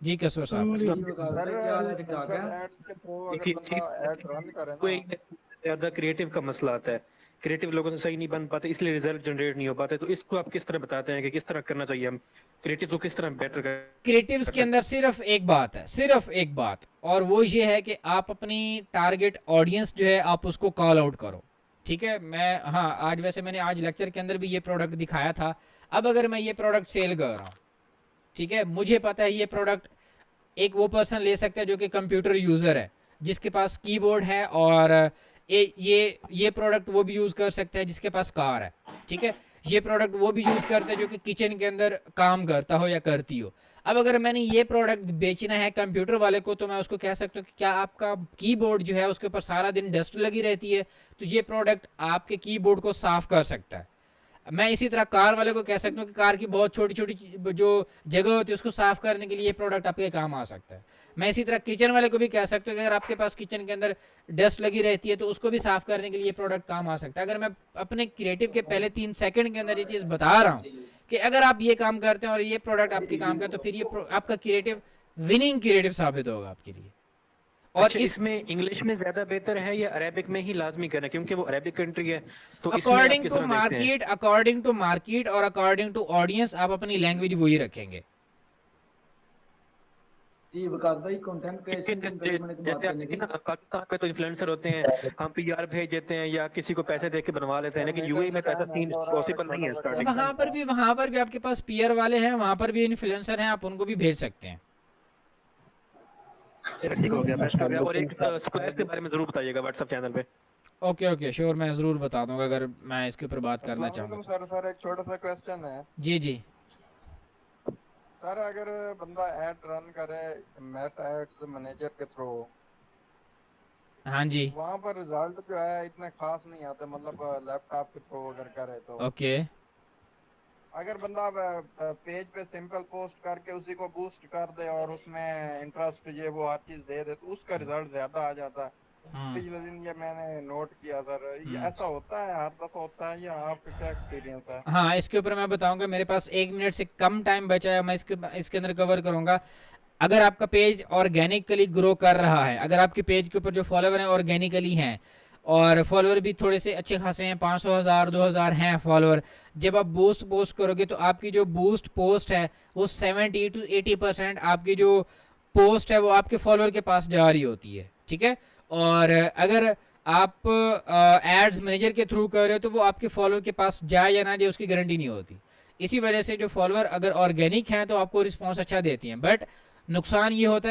जी कसवर साहब। जी बता सर सर, क्या हाल है? ठीक ठाक गूगल है? एड्स के थ्रू अगर बंदा एड रन करे कोई ना ज्यादा क्रिएटिव का मसला आता है, क्रिएटिव लोगों से सही नहीं बन पाते, इसलिए रिजल्ट जनरेट नहीं हो पाते, तो इसको आप किस तरह बताते हैं कि किस तरह करना चाहिए, हम क्रिएटिव को किस तरह बेटर कर क्रिएटिव्स के अंदर सिर्फ एक बात है, सिर्फ एक बात, और वो ये है कि आप अपनी टारगेट ऑडियंस जो है आप उसको कॉल आउट करो। ठीक है, मैं हाँ आज वैसे मैंने आज लेक्चर के अंदर भी ये प्रोडक्ट दिखाया था। अब अगर मैं ये प्रोडक्ट सेल कर रहा हूँ, ठीक है, मुझे पता है ये प्रोडक्ट एक वो पर्सन ले सकता है जो कि कंप्यूटर यूज़र है, जिसके पास कीबोर्ड है, और ये प्रोडक्ट वो भी यूज़ कर सकता है जिसके पास कार है। ठीक है, ये प्रोडक्ट वो भी यूज़ करता है जो कि किचन के अंदर काम करता हो या करती हो। अब अगर मैंने ये प्रोडक्ट बेचना है कंप्यूटर वाले को, तो मैं उसको कह सकता हूँ कि क्या आपका कीबोर्ड जो है उसके ऊपर सारा दिन डस्ट लगी रहती है, तो ये प्रोडक्ट आपके कीबोर्ड को साफ़ कर सकता है। मैं इसी तरह कार वाले को कह सकता हूँ कि कार की बहुत छोटी छोटी जो जगह होती है उसको साफ़ करने के लिए ये प्रोडक्ट आपके काम आ सकता है। मैं इसी तरह किचन वाले को भी कह सकता हूँ कि अगर आपके पास किचन के अंदर डस्ट लगी रहती है तो उसको भी साफ़ करने के लिए ये प्रोडक्ट काम आ सकता है। अगर मैं अपने क्रिएटिव के पहले 3 सेकंड के अंदर ये चीज़ बता रहा हूँ कि अगर आप ये काम करते हैं और ये प्रोडक्ट आपके काम का, तो फिर ये आपका क्रिएटिव विनिंग क्रिएटिव साबित होगा आपके लिए। और अच्छा, इसमें इंग्लिश में ज्यादा बेहतर है या अरेबिक में ही लाजमी करना, क्योंकि वो अरेबिक कंट्री है, तो इसमें आप अकॉर्डिंग किस टू तरह देखते हैं? मार्केट, अकॉर्डिंग टू मार्केट और अकॉर्डिंग टू ऑडियंस आप अपनी लैंग्वेज वही रखेंगे। जी बता भाई, कंटेंट क्रिएशन की जैसे मैंने बात करने की। ना पाकिस्तान में तो इन्फ्लुएंसर होते हैं, हम पीआर भेज देते हैं या किसी को पैसे दे के बनवा लेते हैं, लेकिन यूएई में तो ऐसा सीन पॉसिबल नहीं है स्टार्टिंग में। वहाँ पर भी आपके पास पीयर वाले हैं, वहाँ पर भी इन्फ्लुएंसर हैं, आप उनको भी भेज सकते हैं। ठीक हो गया, बेस्ट हो गया। और एक सप्लायर के बारे में जरूर बताइएगा व्हाट्सएप चैनल पे। ओके श्योर, मैं ज़रूर बता दूंगा अगर मैं इसके ऊपर बात करना अस्सलाम चाहूँगा। वालेकुम सर एक छोटा सा क्वेश्चन है जी जी सर। अगर बंदा एड रन करे मेटा एड्स मैनेजर के थ्रू, हाँ जी, वहाँ पर रिजल्ट जो है इतने खास नहीं आते, मतलब लैपटॉप के थ्रू अगर करे तो। ओके। अगर बंदा पेज पे सिंपल पोस्ट करके उसी को बूस्ट कर दे और उसमें इंटरेस्ट ये वो हर चीज दे दे, तो उसका रिजल्ट ज्यादा आ जाता है। पिछले दिन ये मैंने नोट किया सर, ये ऐसा होता है, हर दफा होता है, या आपका क्या एक्सपीरियंस है? हाँ, इसके ऊपर मैं बताऊंगा, मेरे पास 1 मिनट से कम टाइम बचा है, मैं इसके अंदर कवर करूंगा। अगर आपका पेज ऑर्गेनिकली ग्रो कर रहा है, अगर आपके पेज के ऊपर जो फॉलोवर हैं ऑर्गेनिकली हैं, और फॉलोवर भी थोड़े से अच्छे खासे हैं, 500 हज़ार 2000 हैं फॉलोवर, जब आप बूस्ट पोस्ट करोगे तो आपकी जो बूस्ट पोस्ट है वो 70 to 80% आपकी जो पोस्ट है वो आपके फॉलोवर के पास जा रही होती है। ठीक है, और अगर आप एड्स मैनेजर के थ्रू कर रहे हो तो वो आपके फॉलोअर के पास जाए या ना जाए उसकी गारंटी नहीं होती। इसी वजह से जो फॉलोअर अगर ऑर्गेनिक हैं तो आपको रिस्पॉन्स अच्छा देती हैं, बट नुकसान ये होता है